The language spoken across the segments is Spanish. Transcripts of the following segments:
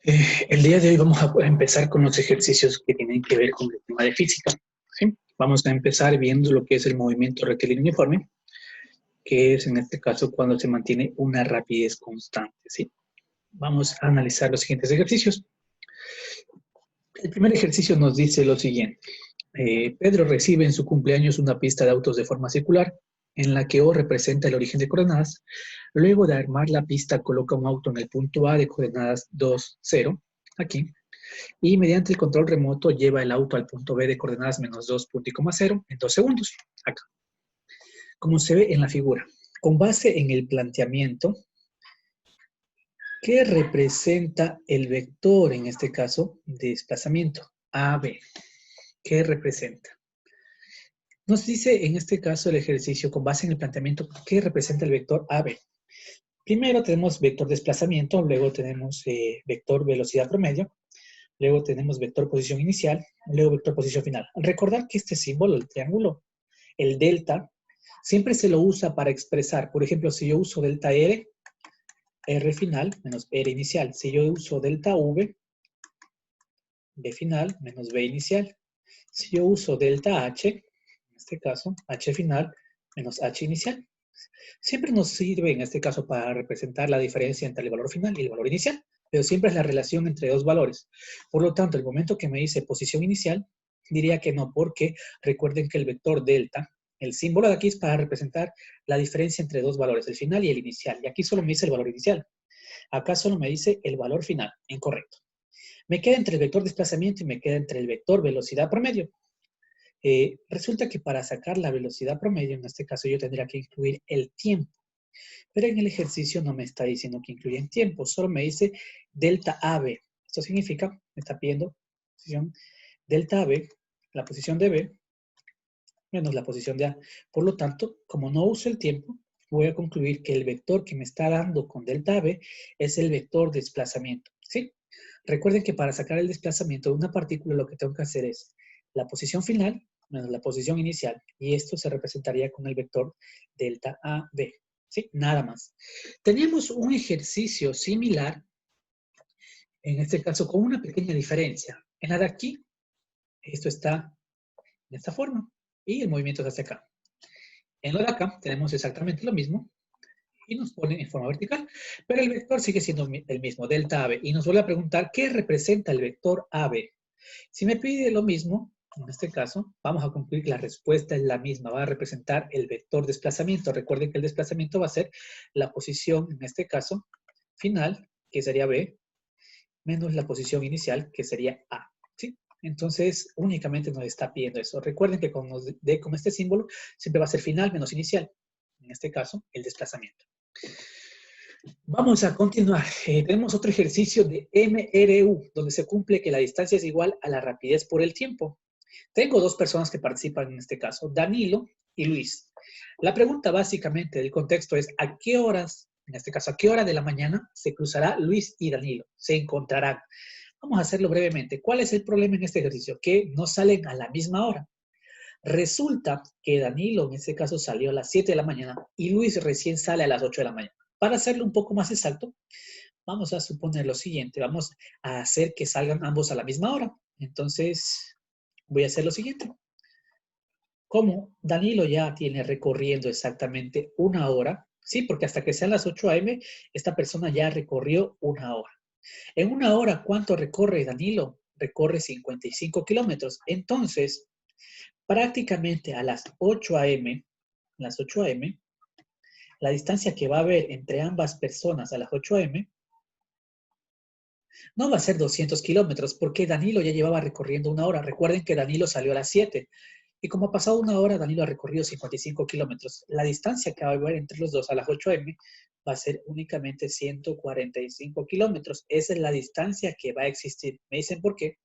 El día de hoy vamos a empezar con los ejercicios que tienen que ver con el tema de física, ¿sí? Vamos a empezar viendo lo que es el movimiento rectilíneo uniforme, que es en este caso cuando se mantiene una rapidez constante, ¿sí? Vamos a analizar los siguientes ejercicios. El primer ejercicio nos dice lo siguiente. Pedro recibe en su cumpleaños una pista de autos de forma circular, en la que O representa el origen de coordenadas. Luego de armar la pista, coloca un auto en el punto A de coordenadas 2, 0, aquí, y mediante el control remoto lleva el auto al punto B de coordenadas menos 2, 0 en 2 segundos, acá. Como se ve en la figura, con base en el planteamiento, ¿qué representa el vector, en este caso, de desplazamiento? AB. ¿Qué representa? Nos dice en este caso el ejercicio, con base en el planteamiento, ¿qué representa el vector AB? Primero tenemos vector desplazamiento, luego tenemos vector velocidad promedio, luego tenemos vector posición inicial, luego vector posición final. Recordar que este símbolo, el triángulo, el delta, siempre se lo usa para expresar, por ejemplo, si yo uso delta R, R final menos R inicial. Si yo uso delta V, B final menos B inicial. Si yo uso delta H, en este caso, H final menos H inicial. Siempre nos sirve en este caso para representar la diferencia entre el valor final y el valor inicial, pero siempre es la relación entre dos valores. Por lo tanto, el momento que me dice posición inicial, diría que no, porque recuerden que el vector delta, el símbolo de aquí es para representar la diferencia entre dos valores, el final y el inicial. Y aquí solo me dice el valor inicial. Acá solo me dice el valor final. Incorrecto. Me queda entre el vector desplazamiento y me queda entre el vector velocidad promedio. Resulta que para sacar la velocidad promedio, en este caso yo tendría que incluir el tiempo. Pero en el ejercicio no me está diciendo que incluya en tiempo, solo me dice delta AB. Esto significa, me está pidiendo posición delta AB, la posición de B, menos la posición de A. Por lo tanto, como no uso el tiempo, voy a concluir que el vector que me está dando con delta AB es el vector desplazamiento, ¿sí? Recuerden que para sacar el desplazamiento de una partícula lo que tengo que hacer es la posición final menos la posición inicial, y esto se representaría con el vector delta AB, ¿sí? Nada más. Tenemos un ejercicio similar, en este caso con una pequeña diferencia. En la de aquí, esto está de esta forma, y el movimiento es hacia acá. En lo de acá tenemos exactamente lo mismo, y nos pone en forma vertical, pero el vector sigue siendo el mismo, delta AB, y nos vuelve a preguntar, ¿qué representa el vector AB? Si me pide lo mismo, en este caso, vamos a concluir que la respuesta es la misma, va a representar el vector desplazamiento. Recuerden que el desplazamiento va a ser la posición, en este caso, final, que sería B, menos la posición inicial, que sería A, ¿sí? Entonces, únicamente nos está pidiendo eso. Recuerden que con este símbolo, siempre va a ser final menos inicial. En este caso, el desplazamiento. Vamos a continuar. Tenemos otro ejercicio de MRU, donde se cumple que la distancia es igual a la rapidez por el tiempo. Tengo dos personas que participan en este caso, Danilo y Luis. La pregunta básicamente del contexto es, ¿a qué horas, en este caso, a qué hora de la mañana se cruzará Luis y Danilo? Se encontrarán. Vamos a hacerlo brevemente. ¿Cuál es el problema en este ejercicio? Que no salen a la misma hora. Resulta que Danilo en este caso salió a las 7 de la mañana y Luis recién sale a las 8 de la mañana. Para hacerlo un poco más exacto, vamos a suponer lo siguiente. Vamos a hacer que salgan ambos a la misma hora. Entonces, voy a hacer lo siguiente. Como Danilo ya tiene recorriendo exactamente una hora, sí, porque hasta que sean las 8 a.m., esta persona ya recorrió una hora. En una hora, ¿cuánto recorre Danilo? Recorre 55 kilómetros. Entonces, prácticamente a las 8 a.m., la distancia que va a haber entre ambas personas a las 8 a.m., no va a ser 200 kilómetros, porque Danilo ya llevaba recorriendo una hora. Recuerden que Danilo salió a las 7. Y como ha pasado una hora, Danilo ha recorrido 55 kilómetros. La distancia que va a haber entre los dos a las 8 a.m. va a ser únicamente 145 kilómetros. Esa es la distancia que va a existir. ¿Me dicen por qué?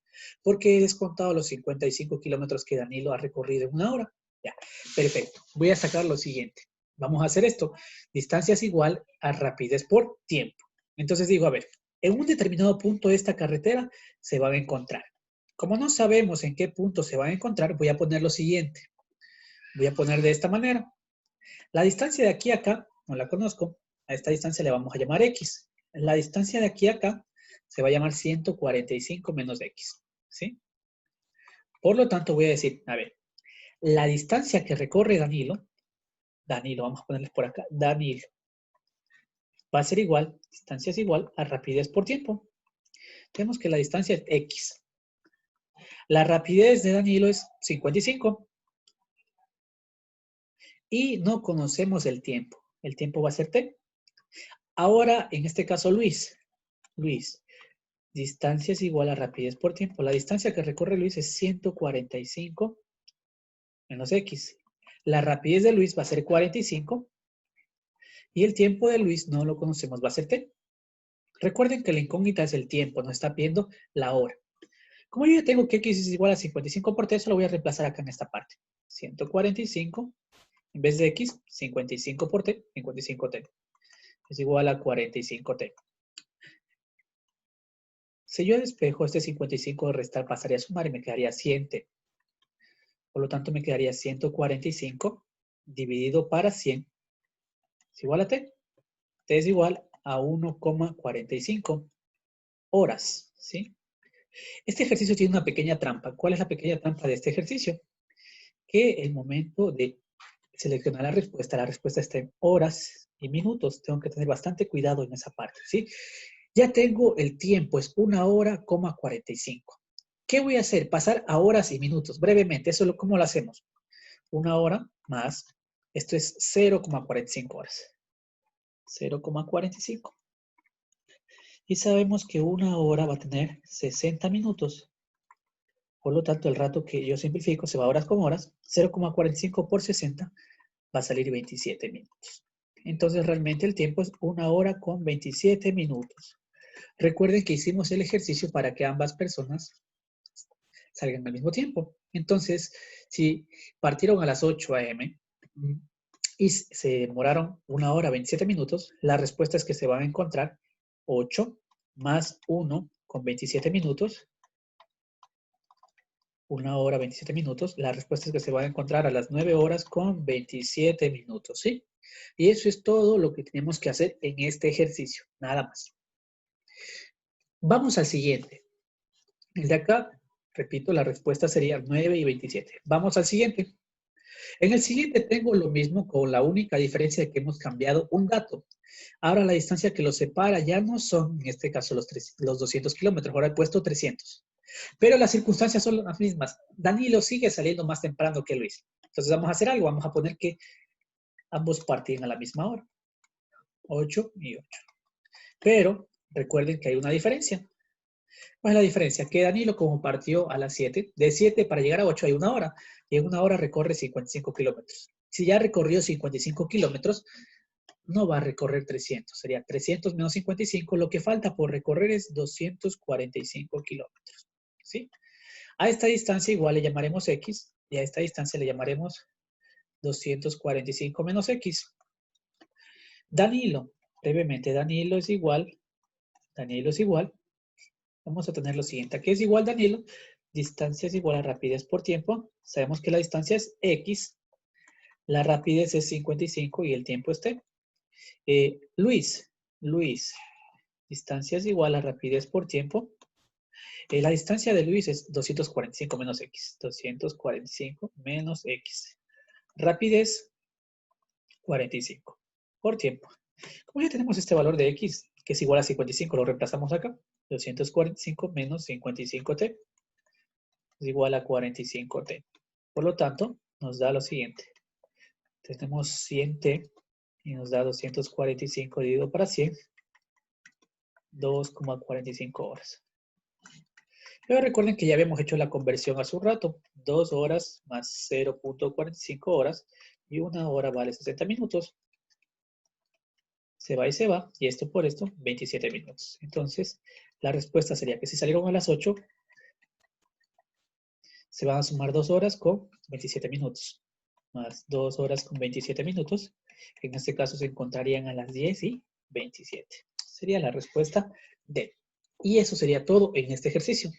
Porque he descontado los 55 kilómetros que Danilo ha recorrido en una hora. Ya, perfecto. Voy a sacar lo siguiente. Vamos a hacer esto. Distancia es igual a rapidez por tiempo. Entonces digo, a ver, en un determinado punto de esta carretera se van a encontrar. Como no sabemos en qué punto se van a encontrar, voy a poner lo siguiente. Voy a poner de esta manera. La distancia de aquí a acá, no la conozco. A esta distancia le vamos a llamar X. La distancia de aquí a acá se va a llamar 145 menos X, ¿sí? Por lo tanto, voy a decir, a ver, la distancia que recorre Danilo, vamos a ponerles por acá, Danilo, va a ser igual, distancia es igual a rapidez por tiempo. Tenemos que la distancia es X. La rapidez de Danilo es 55. Y no conocemos el tiempo. El tiempo va a ser T. Ahora, en este caso, Luis, distancia es igual a rapidez por tiempo. La distancia que recorre Luis es 145 menos X. La rapidez de Luis va a ser 45 y el tiempo de Luis no lo conocemos, va a ser T. Recuerden que la incógnita es el tiempo, no está viendo la hora. Como yo ya tengo que X es igual a 55 por T, eso lo voy a reemplazar acá en esta parte. 145, en vez de X, 55 por T, 55T. Es igual a 45T. Si yo despejo este 55 de restar, pasaría a sumar y me quedaría 100T. Por lo tanto, me quedaría 145 dividido para 100 es igual a T. T es igual a 1,45 horas, ¿sí? Este ejercicio tiene una pequeña trampa. ¿Cuál es la pequeña trampa de este ejercicio? Que el momento de seleccionar la respuesta está en horas y minutos. Tengo que tener bastante cuidado en esa parte, ¿sí? Ya tengo el tiempo, es 1 hora, 45. ¿Qué voy a hacer? Pasar a horas y minutos. Brevemente, ¿cómo lo hacemos? 1 hora más, esto es 0,45 horas. 0,45. Y sabemos que 1 hora va a tener 60 minutos. Por lo tanto, el rato que yo simplifico se va a horas con horas. 0,45 por 60 va a salir 27 minutos. Entonces, realmente el tiempo es 1 hora con 27 minutos. Recuerden que hicimos el ejercicio para que ambas personas salgan al mismo tiempo. Entonces, si partieron a las 8 a.m. y se demoraron 1 hora 27 minutos, la respuesta es que se van a encontrar 8 más 1 con 27 minutos. 1 hora 27 minutos. La respuesta es que se van a encontrar a las 9 horas con 27 minutos, ¿sí? Y eso es todo lo que tenemos que hacer en este ejercicio. Nada más. Vamos al siguiente. El de acá, repito, la respuesta sería 9 y 27. Vamos al siguiente. En el siguiente tengo lo mismo con la única diferencia de que hemos cambiado un dato. Ahora la distancia que los separa ya no son, en este caso, los 200 kilómetros. Ahora he puesto 300. Pero las circunstancias son las mismas. Danilo sigue saliendo más temprano que Luis. Entonces vamos a hacer algo. Vamos a poner que ambos parten a la misma hora. 8 y 8. Pero recuerden que hay una diferencia. ¿Cuál es la diferencia? Que Danilo, como partió a las 7, de 7 para llegar a 8 hay 1 hora. Y en 1 hora recorre 55 kilómetros. Si ya recorrió 55 kilómetros, no va a recorrer 300. Sería 300 menos 55. Lo que falta por recorrer es 245 kilómetros. ¿Sí? A esta distancia igual le llamaremos X. Y a esta distancia le llamaremos 245 menos X. Danilo. Brevemente, Danilo es igual. Vamos a tener lo siguiente. Aquí es igual Danilo. Distancia es igual a rapidez por tiempo. Sabemos que la distancia es X. La rapidez es 55 y el tiempo es T. Luis. Distancia es igual a rapidez por tiempo. La distancia de Luis es 245 menos X. 245 menos X. Rapidez, 45. Por tiempo. Como ya tenemos este valor de X, que es igual a 55, lo reemplazamos acá. 245 menos 55T es igual a 45T. Por lo tanto, nos da lo siguiente. Tenemos 100T y nos da 245 dividido para 100, 2,45 horas. Pero recuerden que ya habíamos hecho la conversión hace un rato. 2 horas más 0,45 horas y 1 hora vale 60 minutos. Se va y se va, y esto por esto, 27 minutos. Entonces, la respuesta sería que si salieron a las 8, se van a sumar 2 horas con 27 minutos. Más 2 horas con 27 minutos. En este caso se encontrarían a las 10 y 27. Sería la respuesta D. Y eso sería todo en este ejercicio.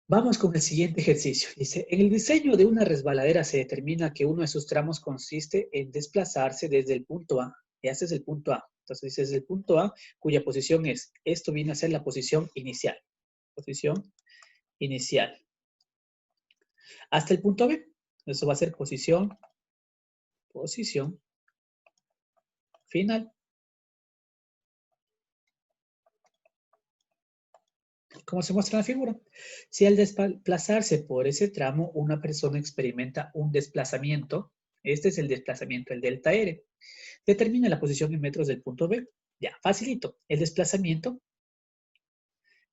Vamos con el siguiente ejercicio. Dice, en el diseño de una resbaladera se determina que uno de sus tramos consiste en desplazarse desde el punto A. Ya este es el punto A. Entonces dice, es el punto A, cuya posición es, esto viene a ser la posición inicial. Posición inicial. Hasta el punto B, eso va a ser posición final. Como se muestra en la figura, si al desplazarse por ese tramo una persona experimenta un desplazamiento, este es el desplazamiento, el delta R, determina la posición en metros del punto B. Ya, facilito. El desplazamiento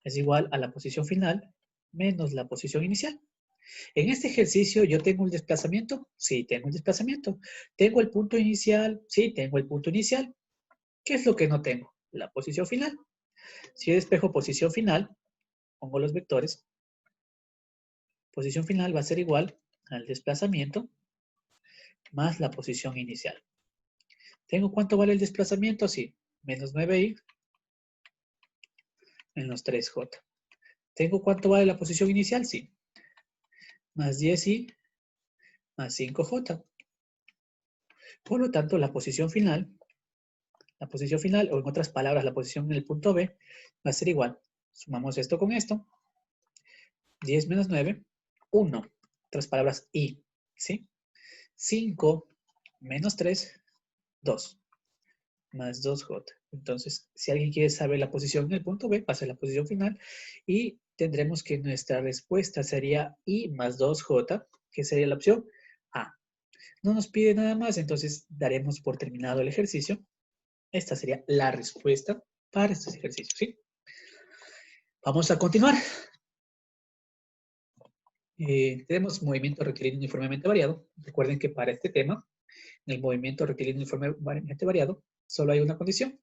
es igual a la posición final menos la posición inicial. En este ejercicio, ¿yo tengo un desplazamiento? Sí, tengo un desplazamiento. ¿Tengo el punto inicial? Sí, tengo el punto inicial. ¿Qué es lo que no tengo? La posición final. Si yo despejo posición final, pongo los vectores, posición final va a ser igual al desplazamiento más la posición inicial. ¿Tengo cuánto vale el desplazamiento? Sí, menos 9i menos 3j. ¿Tengo cuánto vale la posición inicial? Sí, más 10i más 5j. Por lo tanto, la posición final, o en otras palabras, la posición en el punto B, va a ser igual. Sumamos esto con esto. 10 menos 9, 1. En otras palabras, i. ¿Sí? 5 menos 3, 2. Más 2j. Entonces, si alguien quiere saber la posición en el punto B, pasa a la posición final y tendremos que nuestra respuesta sería i más 2j, que sería la opción A. No nos pide nada más, entonces daremos por terminado el ejercicio. Esta sería la respuesta para estos ejercicios, ¿sí? Vamos a continuar. Tenemos movimiento rectilíneo uniformemente variado. Recuerden que para este tema, en el movimiento rectilíneo uniformemente variado, solo hay una condición.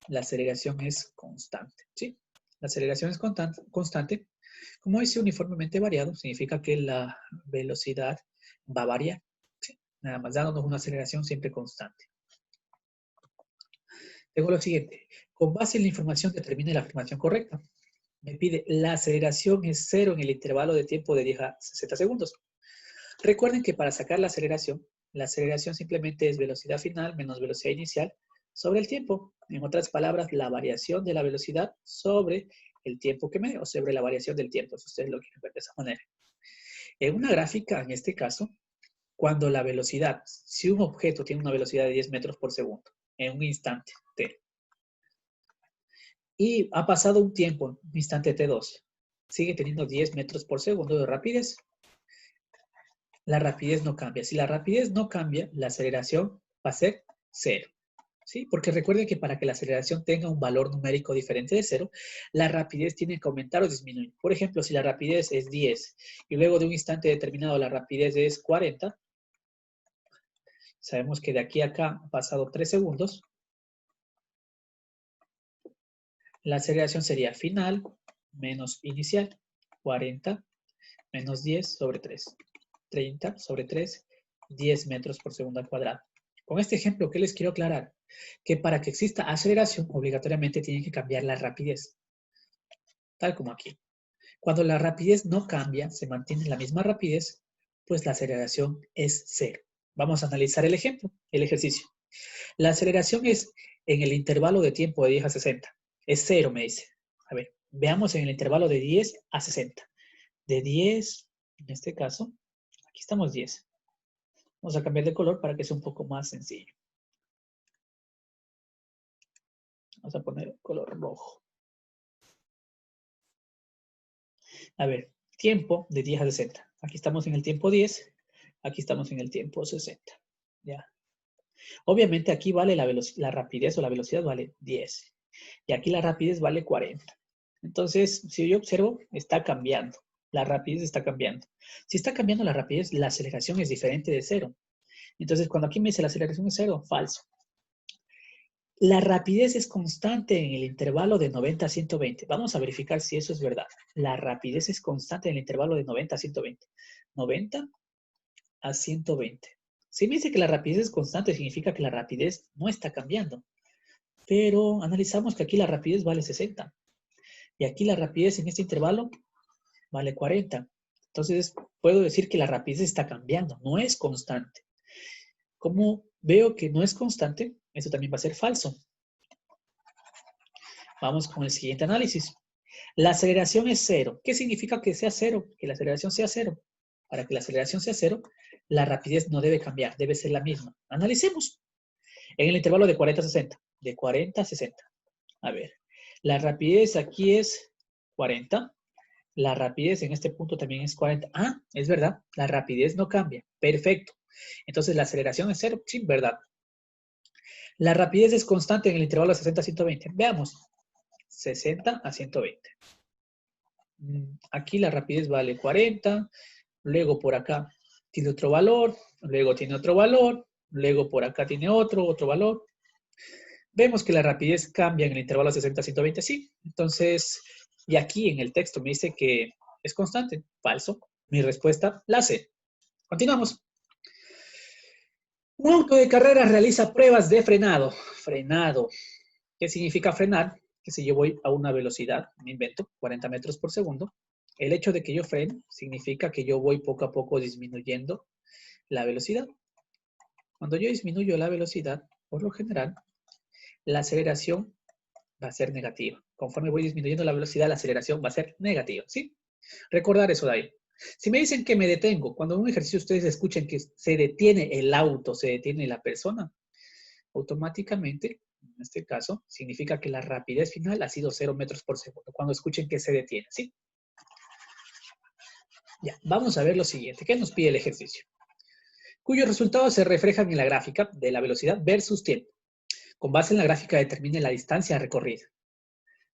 La aceleración es constante, ¿sí? La aceleración es constante. Como dice uniformemente variado, significa que la velocidad va a variar, ¿sí? Nada más dándonos una aceleración siempre constante. Tengo lo siguiente. Con base en la información determine la afirmación correcta. Me pide la aceleración es 0 en el intervalo de tiempo de 10 a 60 segundos. Recuerden que para sacar la aceleración simplemente es velocidad final menos velocidad inicial sobre el tiempo. En otras palabras, la variación de la velocidad sobre el tiempo que me, o sobre la variación del tiempo, si ustedes lo quieren ver de esa manera. En una gráfica, en este caso, cuando la velocidad, si un objeto tiene una velocidad de 10 metros por segundo, en un instante t, y ha pasado un tiempo, un instante t2, sigue teniendo 10 metros por segundo de rapidez, la rapidez no cambia. Si la rapidez no cambia, la aceleración va a ser 0. ¿Sí? Porque recuerden que para que la aceleración tenga un valor numérico diferente de 0, la rapidez tiene que aumentar o disminuir. Por ejemplo, si la rapidez es 10 y luego de un instante determinado la rapidez es 40, sabemos que de aquí a acá ha pasado 3 segundos, la aceleración sería final menos inicial, 40 menos 10 sobre 3, 30 sobre 3, 10 metros por segundo al cuadrado. Con este ejemplo, ¿qué les quiero aclarar? Que para que exista aceleración, obligatoriamente tiene que cambiar la rapidez. Tal como aquí. Cuando la rapidez no cambia, se mantiene la misma rapidez, pues la aceleración es 0. Vamos a analizar el ejemplo, el ejercicio. La aceleración es en el intervalo de tiempo de 10 a 60. Es 0, me dice. A ver, veamos en el intervalo de 10 a 60. De 10, en este caso, aquí estamos 10. Vamos a cambiar de color para que sea un poco más sencillo. Vamos a poner color rojo. A ver, tiempo de 10 a 60. Aquí estamos en el tiempo 10, aquí estamos en el tiempo 60. ¿Ya? Obviamente aquí vale la rapidez o la velocidad vale 10. Y aquí la rapidez vale 40. Entonces, si yo observo, está cambiando. La rapidez está cambiando. Si está cambiando la rapidez, la aceleración es diferente de 0. Entonces, cuando aquí me dice la aceleración es 0, falso. La rapidez es constante en el intervalo de 90 a 120. Vamos a verificar si eso es verdad. La rapidez es constante en el intervalo de 90 a 120. 90 a 120. Si me dice que la rapidez es constante, significa que la rapidez no está cambiando. Pero analizamos que aquí la rapidez vale 60. Y aquí la rapidez en este intervalo vale 40. Entonces, puedo decir que la rapidez está cambiando, no es constante. Como veo que no es constante, eso también va a ser falso. Vamos con el siguiente análisis. La aceleración es cero. ¿Qué significa que sea cero? Que la aceleración sea cero. Para que la aceleración sea cero, la rapidez no debe cambiar, debe ser la misma. Analicemos. En el intervalo de 40 a 60. De 40 a 60. A ver, la rapidez aquí es 40. La rapidez en este punto también es 40. Ah, es verdad, la rapidez no cambia. Perfecto. Entonces, ¿la aceleración es cero? Sí, verdad. La rapidez es constante en el intervalo de 60 a 120. Veamos. 60 a 120. Aquí la rapidez vale 40. Luego por acá tiene otro valor. Luego tiene otro valor. Luego por acá tiene otro valor. Vemos que la rapidez cambia en el intervalo 60 a 120, sí. Entonces, y aquí en el texto me dice que es constante. Falso. Mi respuesta, la C. Continuamos. Un auto de carrera realiza pruebas de frenado. Frenado. ¿Qué significa frenar? Que si yo voy a una velocidad, me invento, 40 metros por segundo, el hecho de que yo frene significa que yo voy poco a poco disminuyendo la velocidad. Cuando yo disminuyo la velocidad, por lo general, la aceleración va a ser negativa. Conforme voy disminuyendo la velocidad, la aceleración va a ser negativa, ¿sí? Recordar eso de ahí. Si me dicen que me detengo, cuando en un ejercicio ustedes escuchen que se detiene el auto, se detiene la persona, automáticamente, en este caso, significa que la rapidez final ha sido 0 metros por segundo, cuando escuchen que se detiene, ¿sí? Ya, vamos a ver lo siguiente. ¿Qué nos pide el ejercicio? Cuyos resultados se reflejan en la gráfica de la velocidad versus tiempo. Con base en la gráfica determine la distancia recorrida.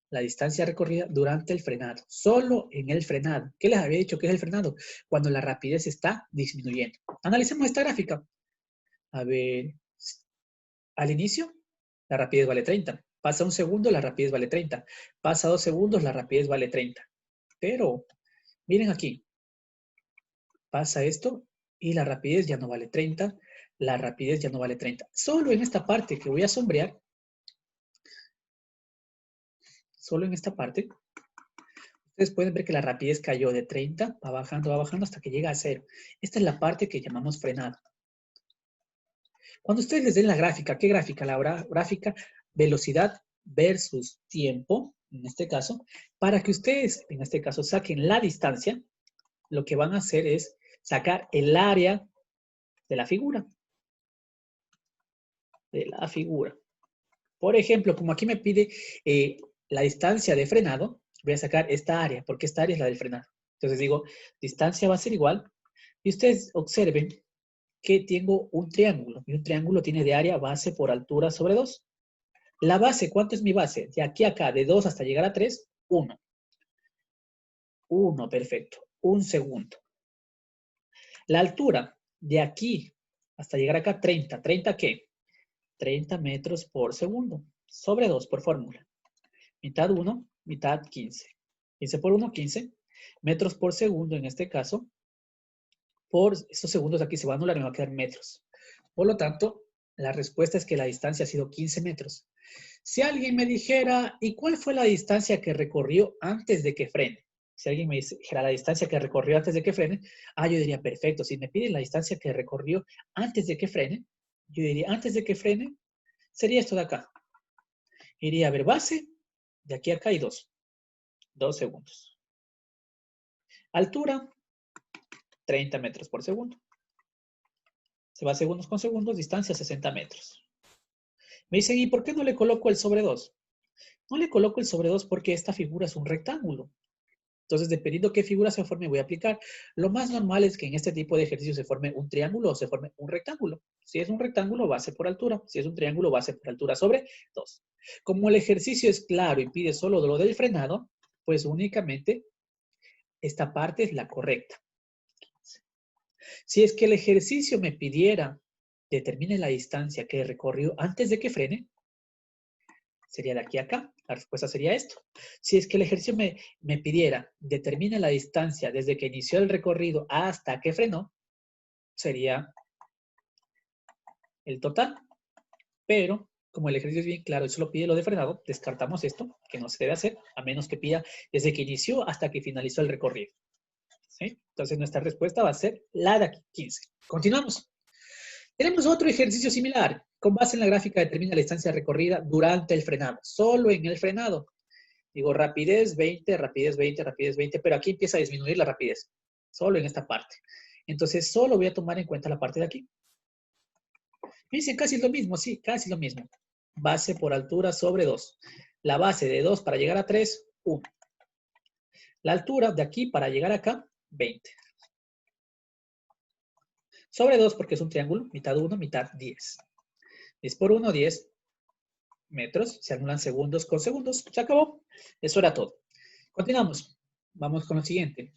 La distancia recorrida durante el frenado. Solo en el frenado. ¿Qué les había dicho que es el frenado? Cuando la rapidez está disminuyendo. Analicemos esta gráfica. A ver, al inicio, la rapidez vale 30. Pasa un segundo, la rapidez vale 30. Pasa 2 segundos, la rapidez vale 30. Pero, miren aquí. Pasa esto y la rapidez ya no vale 30. La rapidez ya no vale 30. Solo en esta parte que voy a sombrear, solo en esta parte, ustedes pueden ver que la rapidez cayó de 30, va bajando hasta que llega a 0. Esta es la parte que llamamos frenado. Cuando ustedes les den la gráfica, ¿qué gráfica? La gráfica velocidad versus tiempo, en este caso, para que ustedes, en este caso, saquen la distancia, lo que van a hacer es sacar el área de la figura. Por ejemplo, como aquí me pide la distancia de frenado, voy a sacar esta área, porque esta área es la del frenado. Entonces digo, distancia va a ser igual, y ustedes observen que tengo un triángulo, y un triángulo tiene de área base por altura sobre 2. La base, ¿cuánto es mi base? De aquí a acá, de 2 hasta llegar a 3, 1. 1, perfecto. 1 segundo. La altura, de aquí hasta llegar acá, 30. ¿30 qué? 30 metros por segundo, sobre 2 por fórmula. Mitad 1, mitad 15. 15 por 1, 15 metros por segundo en este caso. Por estos segundos aquí se va a anular y me va a quedar metros. Por lo tanto, la respuesta es que la distancia ha sido 15 metros. Si alguien me dijera, ¿y cuál fue la distancia que recorrió antes de que frene? Si alguien me dijera la distancia que recorrió antes de que frene, yo diría, perfecto. Si me piden la distancia que recorrió antes de que frene, yo diría, antes de que frene, sería esto de acá. Iría a ver base, de aquí a acá hay 2. 2 segundos. Altura, 30 metros por segundo. Se va segundos con segundos, distancia 60 metros. Me dicen, ¿y por qué no le coloco el sobre 2? No le coloco el sobre 2 porque esta figura es un rectángulo. Entonces, dependiendo qué figura se forme, voy a aplicar. Lo más normal es que en este tipo de ejercicio se forme un triángulo o se forme un rectángulo. Si es un rectángulo, base por altura. Si es un triángulo, base por altura sobre 2. Como el ejercicio es claro y pide solo lo del frenado, pues únicamente esta parte es la correcta. Si es que el ejercicio me pidiera determine la distancia que recorrió antes de que frene, sería de aquí a acá. La respuesta sería esto. Si es que el ejercicio me pidiera determine la distancia desde que inició el recorrido hasta que frenó, sería el total. Pero, como el ejercicio es bien claro y solo pide lo de frenado, descartamos esto, que no se debe hacer, a menos que pida desde que inició hasta que finalizó el recorrido. ¿Sí? Entonces, nuestra respuesta va a ser la de aquí, 15. Continuamos. Tenemos otro ejercicio similar. Con base en la gráfica determina la distancia recorrida durante el frenado. Solo en el frenado. Digo rapidez 20, rapidez 20, rapidez 20, pero aquí empieza a disminuir la rapidez, solo en esta parte. Entonces, solo voy a tomar en cuenta la parte de aquí. Me dicen casi lo mismo, sí, casi lo mismo. Base por altura sobre 2. La base de 2 para llegar a 3, 1. La altura de aquí para llegar acá, 20. Sobre 2 porque es un triángulo, mitad 1, mitad 10. 10 por 1, 10 metros. Se anulan segundos con segundos. Se acabó. Eso era todo. Continuamos. Vamos con lo siguiente.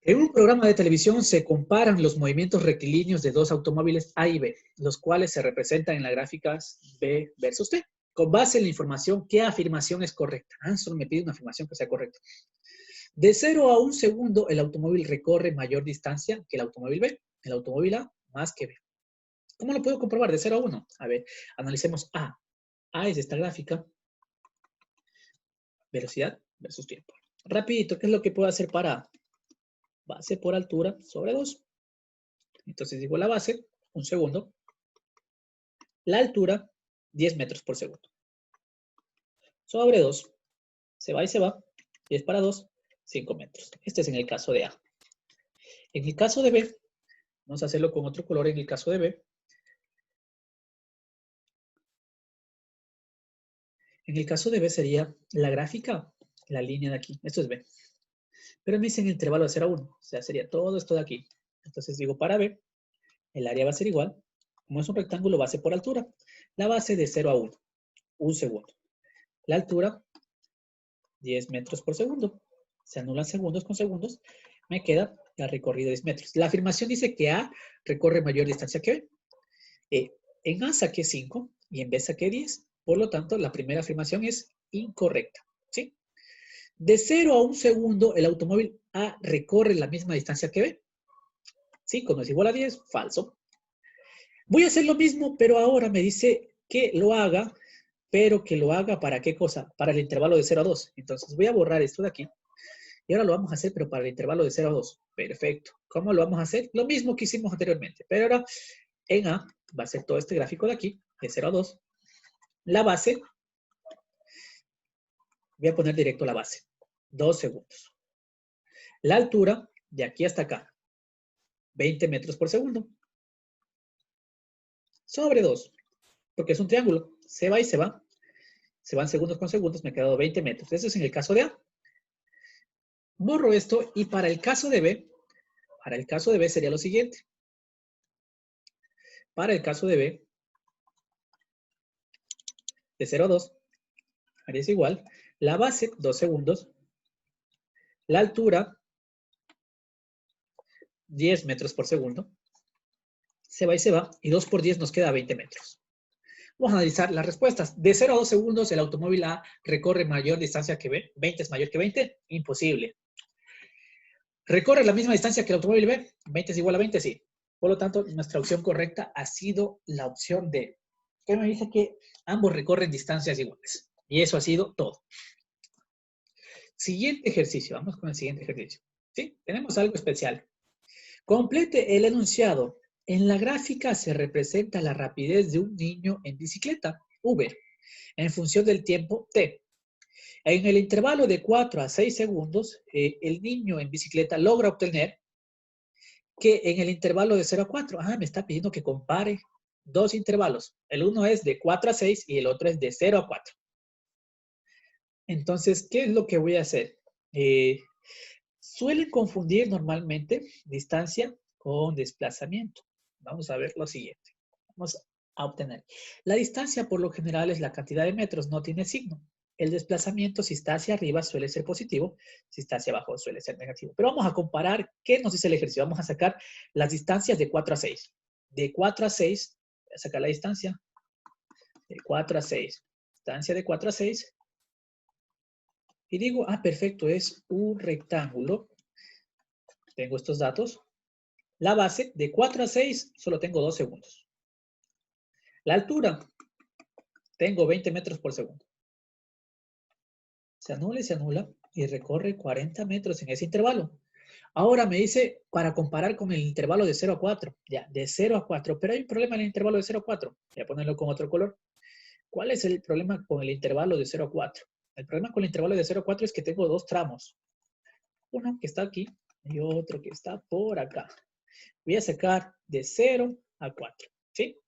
En un programa de televisión se comparan los movimientos rectilíneos de dos automóviles A y B, los cuales se representan en las gráficas B versus T. Con base en la información, ¿qué afirmación es correcta? Solo me pide una afirmación que sea correcta. De 0 a 1 segundo, el automóvil recorre mayor distancia que el automóvil B. El automóvil A más que B. ¿Cómo lo puedo comprobar? De 0 a 1. A ver, analicemos A. A es esta gráfica. Velocidad versus tiempo. Rapidito, ¿qué es lo que puedo hacer para A? Base por altura sobre 2. Entonces digo la base, 1 segundo. La altura, 10 metros por segundo. Sobre 2. Se va y se va. 10 para 2, 5 metros. Este es en el caso de A. En el caso de B, vamos a hacerlo con otro color en el caso de B. En el caso de B sería la gráfica, la línea de aquí. Esto es B. Pero me dicen intervalo de 0 a 1. O sea, sería todo esto de aquí. Entonces digo para B, el área va a ser igual. Como es un rectángulo, base por altura. La base de 0 a 1. 1 segundo. La altura, 10 metros por segundo. Se anulan segundos con segundos. Me queda la recorrida de 10 metros. La afirmación dice que A recorre mayor distancia que B. En A saqué 5 y en B saqué 10. Por lo tanto, la primera afirmación es incorrecta. ¿Sí? De 0 a 1 segundo, el automóvil A recorre la misma distancia que B. 5 no es igual a 10. Falso. Voy a hacer lo mismo, pero ahora me dice que lo haga, pero que lo haga ¿para qué cosa? Para el intervalo de 0 a 2. Entonces voy a borrar esto de aquí. Y ahora lo vamos a hacer, pero para el intervalo de 0 a 2. Perfecto. ¿Cómo lo vamos a hacer? Lo mismo que hicimos anteriormente. Pero ahora en A va a ser todo este gráfico de aquí, de 0 a 2. La base, voy a poner directo la base. 2 segundos. La altura, de aquí hasta acá, 20 metros por segundo. Sobre 2. Porque es un triángulo. Se va y se va. Se van segundos con segundos. Me he quedado 20 metros. Eso es en el caso de A. Borro esto y para el caso de B sería lo siguiente. Para el caso de B, de 0 a 2, es igual. La base, 2 segundos. La altura, 10 metros por segundo. Se va y se va. Y 2 por 10 nos queda 20 metros. Vamos a analizar las respuestas. De 0 a 2 segundos, el automóvil A recorre mayor distancia que B. 20 es mayor que 20. Imposible. ¿Recorre la misma distancia que el automóvil B? 20 es igual a 20, sí. Por lo tanto, nuestra opción correcta ha sido la opción D. Que me dice que ambos recorren distancias iguales. Y eso ha sido todo. Siguiente ejercicio. Vamos con el siguiente ejercicio. ¿Sí? Tenemos algo especial. Complete el enunciado. En la gráfica se representa la rapidez de un niño en bicicleta, V, en función del tiempo T. En el intervalo de 4 a 6 segundos, el niño en bicicleta logra obtener que en el intervalo de 0 a 4, me está pidiendo que compare dos intervalos. El uno es de 4 a 6 y el otro es de 0 a 4. Entonces, ¿qué es lo que voy a hacer? Suelen confundir normalmente distancia con desplazamiento. Vamos a ver lo siguiente. Vamos a obtener. La distancia por lo general es la cantidad de metros, no tiene signo. El desplazamiento, si está hacia arriba, suele ser positivo, si está hacia abajo, suele ser negativo. Pero vamos a comparar qué nos dice el ejercicio. Vamos a sacar las distancias de 4 a 6. De 4 a 6, voy a sacar la distancia. De 4 a 6. Distancia de 4 a 6. Y digo, perfecto, es un rectángulo. Tengo estos datos. La base, de 4 a 6, solo tengo 2 segundos. La altura, tengo 20 metros por segundo. Se anula y recorre 40 metros en ese intervalo. Ahora me dice para comparar con el intervalo de 0 a 4. Ya, de 0 a 4. Pero hay un problema en el intervalo de 0 a 4. Voy a ponerlo con otro color. ¿Cuál es el problema con el intervalo de 0 a 4? El problema con el intervalo de 0 a 4 es que tengo dos tramos. Uno que está aquí y otro que está por acá. Voy a sacar de 0 a 4, ¿sí?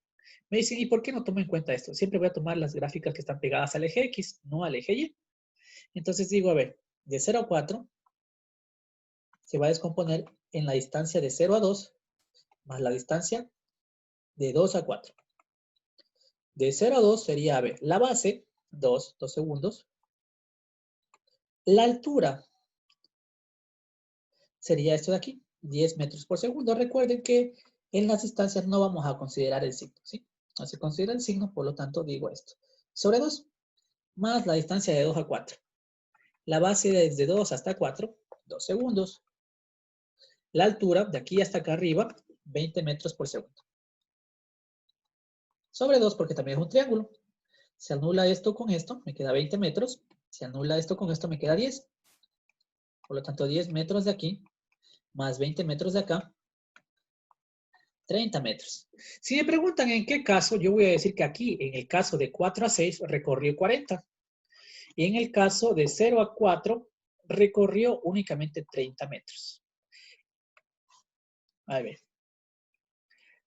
Me dicen, ¿y por qué no tomo en cuenta esto? Siempre voy a tomar las gráficas que están pegadas al eje X, no al eje Y. Entonces digo, a ver, de 0 a 4 se va a descomponer en la distancia de 0 a 2 más la distancia de 2 a 4. De 0 a 2 sería, a ver, la base, 2 segundos. La altura sería esto de aquí, 10 metros por segundo. Recuerden que en las distancias no vamos a considerar el signo, ¿sí? No se considera el signo, por lo tanto digo esto. Sobre 2 más la distancia de 2 a 4. La base desde 2 hasta 4, 2 segundos. La altura de aquí hasta acá arriba, 20 metros por segundo. Sobre 2 porque también es un triángulo. Se anula esto con esto, me queda 20 metros. Se anula esto con esto, me queda 10. Por lo tanto, 10 metros de aquí, más 20 metros de acá, 30 metros. Si me preguntan en qué caso, yo voy a decir que aquí, en el caso de 4 a 6, recorrió 40. Y en el caso de 0 a 4, recorrió únicamente 30 metros. A ver.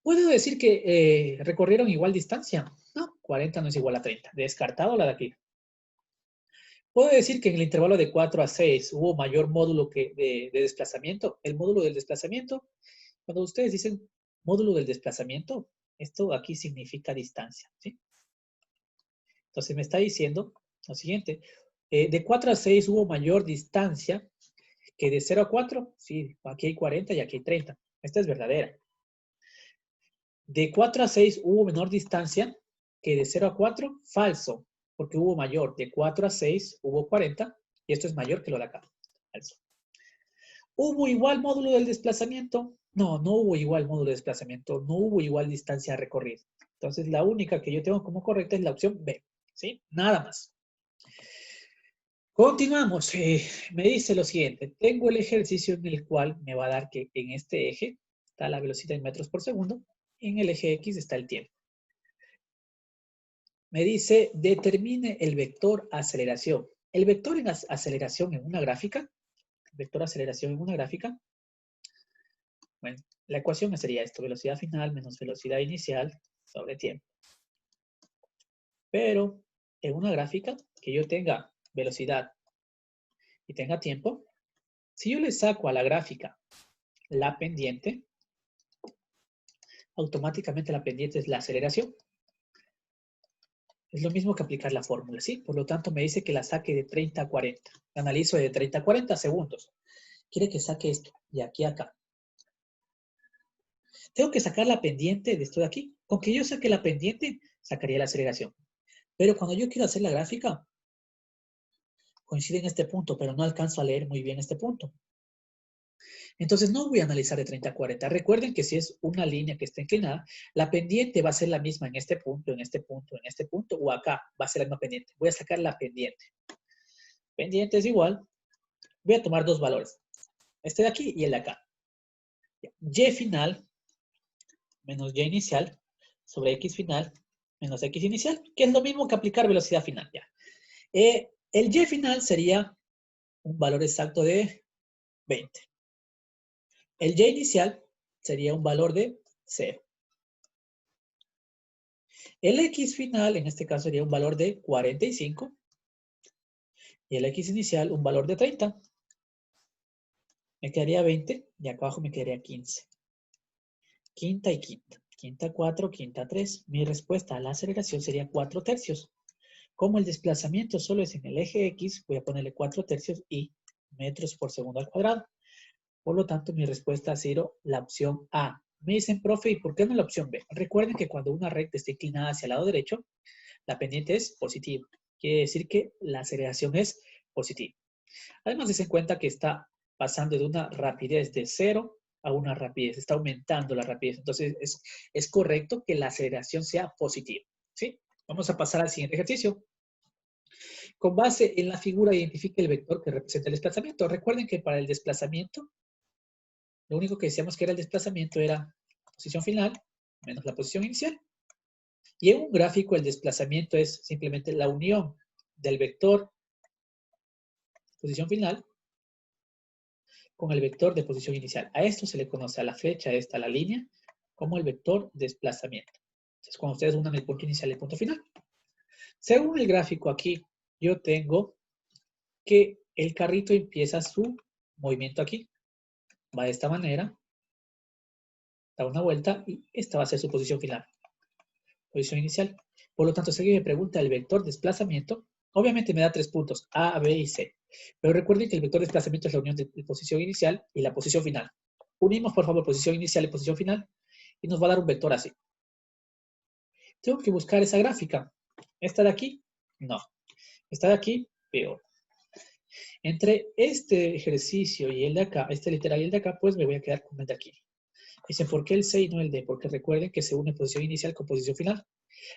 ¿Puedo decir que recorrieron igual distancia? No, 40 no es igual a 30. Descartado la de aquí. ¿Puedo decir que en el intervalo de 4 a 6 hubo mayor módulo de desplazamiento? El módulo del desplazamiento, cuando ustedes dicen módulo del desplazamiento, esto aquí significa distancia, ¿sí? Entonces me está diciendo lo siguiente. De 4 a 6 hubo mayor distancia que de 0 a 4. Sí, aquí hay 40 y aquí hay 30. Esta es verdadera. De 4 a 6 hubo menor distancia que de 0 a 4. Falso, porque hubo mayor. De 4 a 6 hubo 40 y esto es mayor que lo de acá. Falso. ¿Hubo igual módulo del desplazamiento? No, no hubo igual módulo de desplazamiento. No hubo igual distancia a recorrer. Entonces, la única que yo tengo como correcta es la opción B. ¿Sí? Nada más. Continuamos. Me dice lo siguiente. Tengo el ejercicio en el cual me va a dar que en este eje está la velocidad en metros por segundo. En el eje X está el tiempo. Me dice, determine el vector aceleración. El vector en aceleración en una gráfica, bueno, la ecuación sería esto, velocidad final menos velocidad inicial sobre tiempo. Pero en una gráfica que yo tenga velocidad y tenga tiempo, si yo le saco a la gráfica la pendiente, automáticamente la pendiente es la aceleración. Es lo mismo que aplicar la fórmula, ¿sí? Por lo tanto, me dice que la saque de 30 a 40. La analizo de 30 a 40 segundos. Quiere que saque esto, de aquí a acá. Tengo que sacar la pendiente de esto de aquí. Con que yo saque la pendiente, sacaría la aceleración. Pero cuando yo quiero hacer la gráfica, coincide en este punto, pero no alcanzo a leer muy bien este punto. Entonces no voy a analizar de 30 a 40. Recuerden que si es una línea que está inclinada, la pendiente va a ser la misma en este punto, en este punto, en este punto, o acá va a ser la misma pendiente. Voy a sacar la pendiente. Pendiente es igual. Voy a tomar dos valores. Este de aquí y el de acá. Y final menos Y inicial sobre X final menos X inicial, que es lo mismo que aplicar velocidad final. Ya. El Y final sería un valor exacto de 20. El Y inicial sería un valor de 0. El X final, en este caso, sería un valor de 45. Y el X inicial, un valor de 30. Me quedaría 20 y acá abajo me quedaría 15. Quinta y quinta. Quinta 4, quinta 3. Mi respuesta a la aceleración sería 4 tercios. Como el desplazamiento solo es en el eje X, voy a ponerle 4 tercios y metros por segundo al cuadrado. Por lo tanto, mi respuesta ha sido la opción A. Me dicen, profe, ¿y por qué no la opción B? Recuerden que cuando una recta está inclinada hacia el lado derecho, la pendiente es positiva. Quiere decir que la aceleración es positiva. Además, se cuenta que está pasando de una rapidez de 0 a una rapidez. Está aumentando la rapidez. Entonces, es correcto que la aceleración sea positiva. ¿Sí? Vamos a pasar al siguiente ejercicio. Con base en la figura, identifique el vector que representa el desplazamiento. Recuerden que para el desplazamiento, lo único que decíamos que era el desplazamiento era la posición final menos la posición inicial. Y en un gráfico el desplazamiento es simplemente la unión del vector posición final con el vector de posición inicial. A esto se le conoce a la flecha, esta, la línea, como el vector desplazamiento. Entonces, cuando ustedes unan el punto inicial y el punto final. Según el gráfico aquí, yo tengo que el carrito empieza su movimiento aquí. Va de esta manera, da una vuelta y esta va a ser su posición final. Posición inicial. Por lo tanto, si alguien me pregunta el vector desplazamiento, obviamente me da 3 puntos, A, B y C. Pero recuerden que el vector desplazamiento es la unión de posición inicial y la posición final. Unimos, por favor, posición inicial y posición final y nos va a dar un vector así. Tengo que buscar esa gráfica. ¿Esta de aquí? No. ¿Esta de aquí? Peor. Entre este ejercicio y el de acá, este literal y el de acá, pues me voy a quedar con el de aquí. Dicen, ¿por qué el C y no el D? Porque recuerden que se une posición inicial con posición final.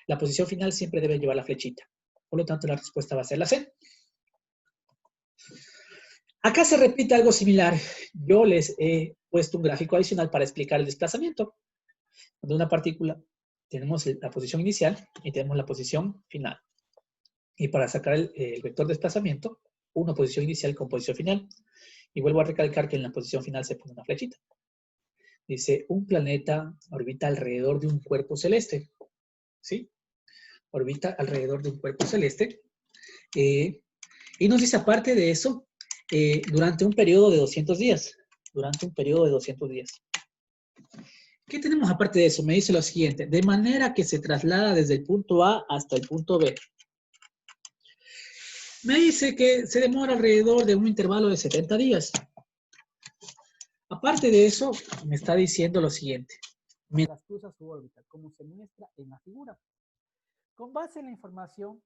La posición final siempre debe llevar la flechita. Por lo tanto, la respuesta va a ser la C. Acá se repite algo similar. Yo les he puesto un gráfico adicional para explicar el desplazamiento. De una partícula tenemos la posición inicial y tenemos la posición final. Y para sacar el vector desplazamiento, una posición inicial con posición final. Y vuelvo a recalcar que en la posición final se pone una flechita. Dice, un planeta orbita alrededor de un cuerpo celeste. ¿Sí? Orbita alrededor de un cuerpo celeste. Y nos dice, aparte de eso, durante un periodo de 200 días. Durante un periodo de 200 días. ¿Qué tenemos aparte de eso? Me dice lo siguiente. De manera que se traslada desde el punto A hasta el punto B. Me dice que se demora alrededor de un intervalo de 70 días. Aparte de eso, me está diciendo lo siguiente. Mientras cruza su órbita, como se muestra en la figura. Con base en la información,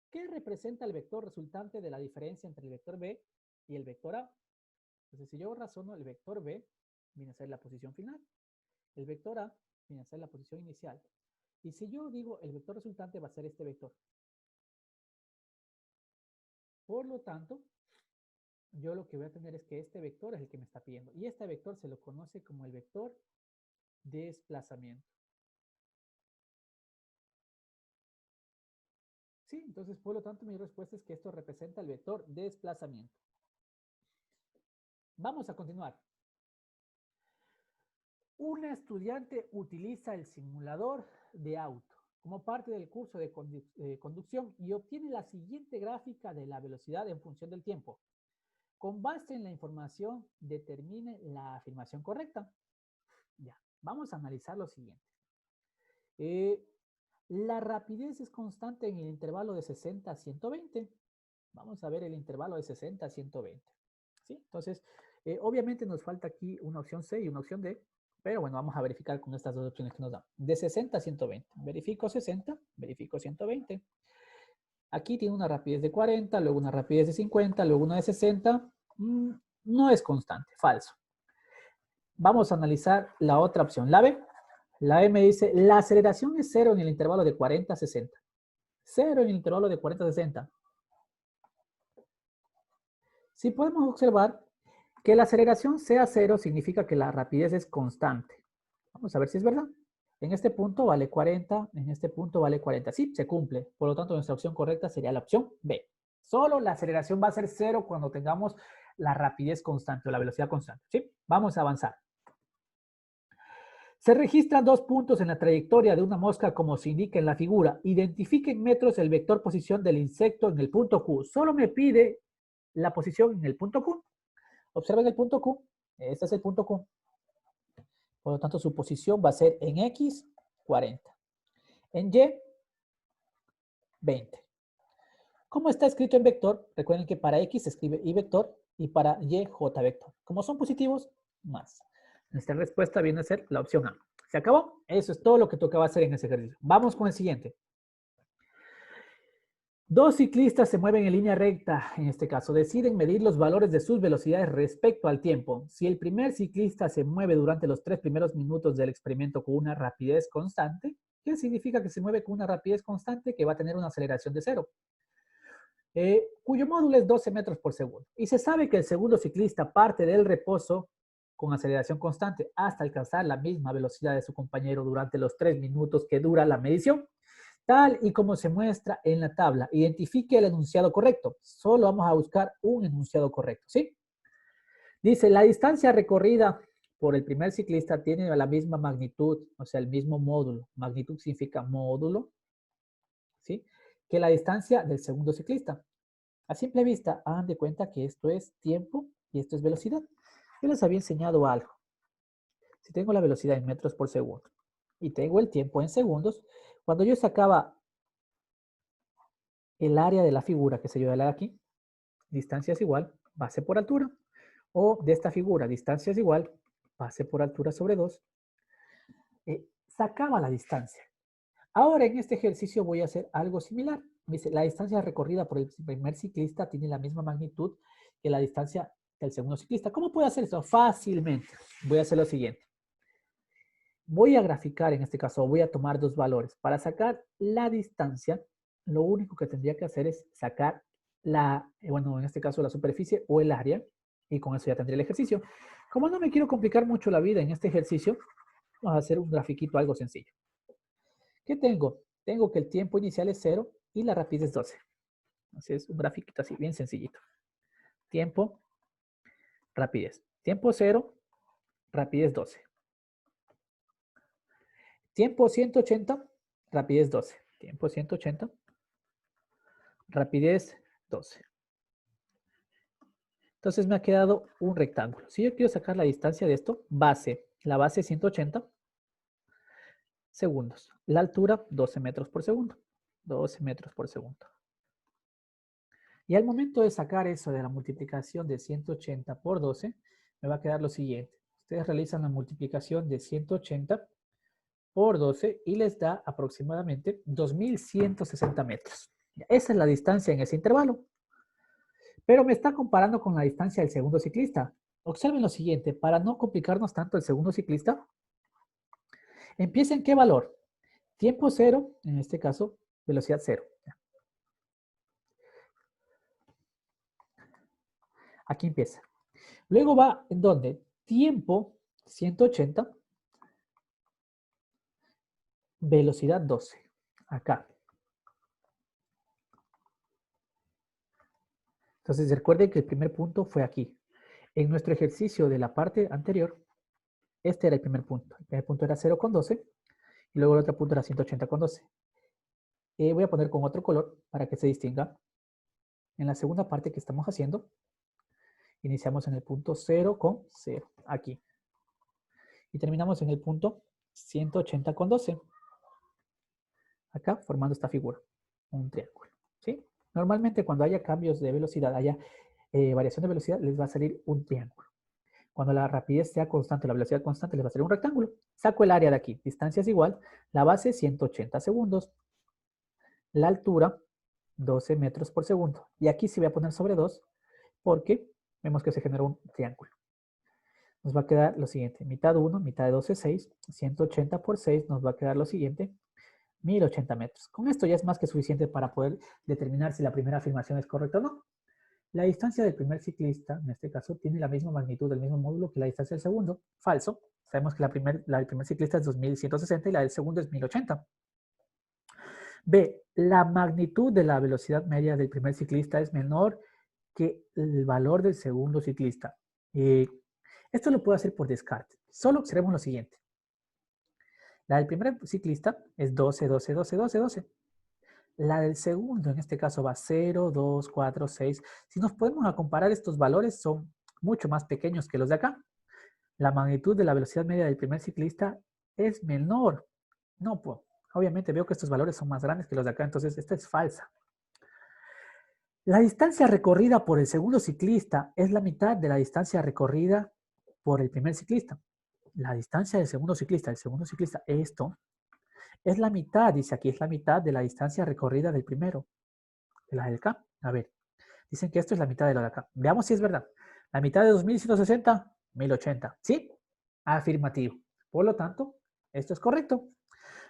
¿qué representa el vector resultante de la diferencia entre el vector B y el vector A? Entonces, si yo razono, el vector B viene a ser la posición final. El vector A viene a ser la posición inicial. Y si yo digo el vector resultante va a ser este vector. Por lo tanto, yo lo que voy a tener es que este vector es el que me está pidiendo. Y este vector se lo conoce como el vector desplazamiento. Sí, entonces por lo tanto mi respuesta es que esto representa el vector desplazamiento. Vamos a continuar. Una estudiante utiliza el simulador de auto como parte del curso de conducción y obtiene la siguiente gráfica de la velocidad en función del tiempo. Con base en la información, determine la afirmación correcta. Ya, vamos a analizar lo siguiente. La rapidez es constante en el intervalo de 60 a 120. Vamos a ver el intervalo de 60 a 120. ¿Sí? Entonces, obviamente nos falta aquí una opción C y una opción D, pero bueno, vamos a verificar con estas dos opciones que nos dan. De 60 a 120. Verifico 60, verifico 120. Aquí tiene una rapidez de 40, luego una rapidez de 50, luego una de 60. No es constante, falso. Vamos a analizar la otra opción, la B. La B me dice, la aceleración es 0 en el intervalo de 40 a 60. 0 en el intervalo de 40 a 60. Si podemos observar que la aceleración sea 0 significa que la rapidez es constante. Vamos a ver si es verdad. En este punto vale 40, en este punto vale 40. Sí, se cumple. Por lo tanto, nuestra opción correcta sería la opción B. Solo la aceleración va a ser 0 cuando tengamos la rapidez constante o la velocidad constante. ¿Sí? Vamos a avanzar. Se registran 2 puntos en la trayectoria de una mosca como se indica en la figura. Identifique en metros el vector posición del insecto en el punto Q. Solo me pide la posición en el punto Q. Observen el punto Q. Este es el punto Q. Por lo tanto, su posición va a ser en X, 40. En Y, 20. Como está escrito en vector, recuerden que para X se escribe Y vector y para Y, J vector. Como son positivos, más. Nuestra respuesta viene a ser la opción A. ¿Se acabó? Eso es todo lo que tocaba hacer en ese ejercicio. Vamos con el siguiente. Dos ciclistas se mueven en línea recta, en este caso, deciden medir los valores de sus velocidades respecto al tiempo. Si el primer ciclista se mueve durante los 3 primeros minutos del experimento con una rapidez constante, ¿qué significa que se mueve con una rapidez constante? Que va a tener una aceleración de 0. Cuyo módulo es 12 metros por segundo. Y se sabe que el segundo ciclista parte del reposo con aceleración constante hasta alcanzar la misma velocidad de su compañero durante los 3 minutos que dura la medición. Tal y como se muestra en la tabla. Identifique el enunciado correcto. Solo vamos a buscar un enunciado correcto, ¿sí? Dice, la distancia recorrida por el primer ciclista tiene la misma magnitud, o sea, el mismo módulo. Magnitud significa módulo, ¿sí? Que la distancia del segundo ciclista. A simple vista, hagan de cuenta que esto es tiempo y esto es velocidad. Yo les había enseñado algo. Si tengo la velocidad en metros por segundo y tengo el tiempo en segundos, cuando yo sacaba el área de la figura, que se yo, de aquí, distancia es igual, base por altura, o de esta figura, distancia es igual, base por altura sobre 2, sacaba la distancia. Ahora en este ejercicio voy a hacer algo similar. Me dice, la distancia recorrida por el primer ciclista tiene la misma magnitud que la distancia del segundo ciclista. ¿Cómo puedo hacer esto? Fácilmente. Voy a hacer lo siguiente. Voy a graficar, en este caso, voy a tomar dos valores. Para sacar la distancia, lo único que tendría que hacer es sacar bueno, en este caso la superficie o el área, y con eso ya tendría el ejercicio. Como no me quiero complicar mucho la vida en este ejercicio, vamos a hacer un grafiquito algo sencillo. ¿Qué tengo? Tengo que el tiempo inicial es 0 y la rapidez es 12. Así es, un grafiquito así, bien sencillito. Tiempo, rapidez. Tiempo 0, rapidez 12. Tiempo 180, rapidez 12. Tiempo 180, rapidez 12. Entonces me ha quedado un rectángulo. Si yo quiero sacar la distancia de esto, la base 180 segundos. La altura 12 metros por segundo. 12 metros por segundo. Y al momento de sacar eso de la multiplicación de 180 por 12, me va a quedar lo siguiente. Ustedes realizan la multiplicación de 180 por 12 y les da aproximadamente 2160 metros. Esa es la distancia en ese intervalo. Pero me está comparando con la distancia del segundo ciclista. Observen lo siguiente, para no complicarnos tanto el segundo ciclista, empieza en qué valor? Tiempo 0, en este caso, velocidad 0. Aquí empieza. Luego va en dónde? Tiempo 180, velocidad 12. Acá. Entonces recuerden que el primer punto fue aquí. En nuestro ejercicio de la parte anterior, este era el primer punto. El primer punto era 0,12 y luego el otro punto era 180,12. Voy a poner con otro color para que se distinga. En la segunda parte que estamos haciendo, iniciamos en el punto 0,0, aquí. Y terminamos en el punto 180,12. Acá, formando esta figura, un triángulo. ¿Sí? Normalmente cuando haya cambios de velocidad, haya variación de velocidad, les va a salir un triángulo. Cuando la rapidez sea constante, la velocidad constante, les va a salir un rectángulo. Saco el área de aquí. Distancia es igual. La base, 180 segundos. La altura, 12 metros por segundo. Y aquí sí voy a poner sobre 2 porque vemos que se generó un triángulo. Nos va a quedar lo siguiente. Mitad 1, mitad de 12, 6. 180 por 6 nos va a quedar lo siguiente. 1080 metros. Con esto ya es más que suficiente para poder determinar si la primera afirmación es correcta o no. La distancia del primer ciclista, en este caso, tiene la misma magnitud del mismo módulo que la distancia del segundo. Falso. Sabemos que la del primer ciclista es 2160 y la del segundo es 1080. B. La magnitud de la velocidad media del primer ciclista es menor que el valor del segundo ciclista. Esto lo puedo hacer por descarte. Solo observemos lo siguiente. La del primer ciclista es 12, 12, 12, 12, 12. La del segundo, en este caso, va 0, 2, 4, 6. Si nos podemos a comparar estos valores, son mucho más pequeños que los de acá. La magnitud de la velocidad media del primer ciclista es menor. No, pues, obviamente veo que estos valores son más grandes que los de acá, entonces esta es falsa. La distancia recorrida por el segundo ciclista es la mitad de la distancia recorrida por el primer ciclista. La distancia del segundo ciclista, esto, es la mitad, dice aquí, es la mitad de la distancia recorrida del primero, de la del acá. A ver, dicen que esto es la mitad de la de acá. Veamos si es verdad. La mitad de 2160, 1080. ¿Sí? Afirmativo. Por lo tanto, esto es correcto.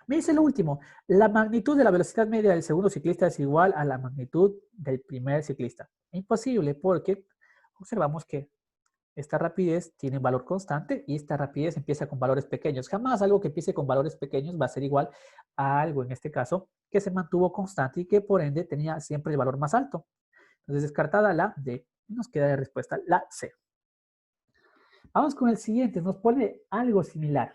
Me dice lo último. La magnitud de la velocidad media del segundo ciclista es igual a la magnitud del primer ciclista. Imposible porque observamos que esta rapidez tiene un valor constante y esta rapidez empieza con valores pequeños. Jamás algo que empiece con valores pequeños va a ser igual a algo, en este caso, que se mantuvo constante y que por ende tenía siempre el valor más alto. Entonces, descartada la D, nos queda de respuesta la C. Vamos con el siguiente, nos pone algo similar.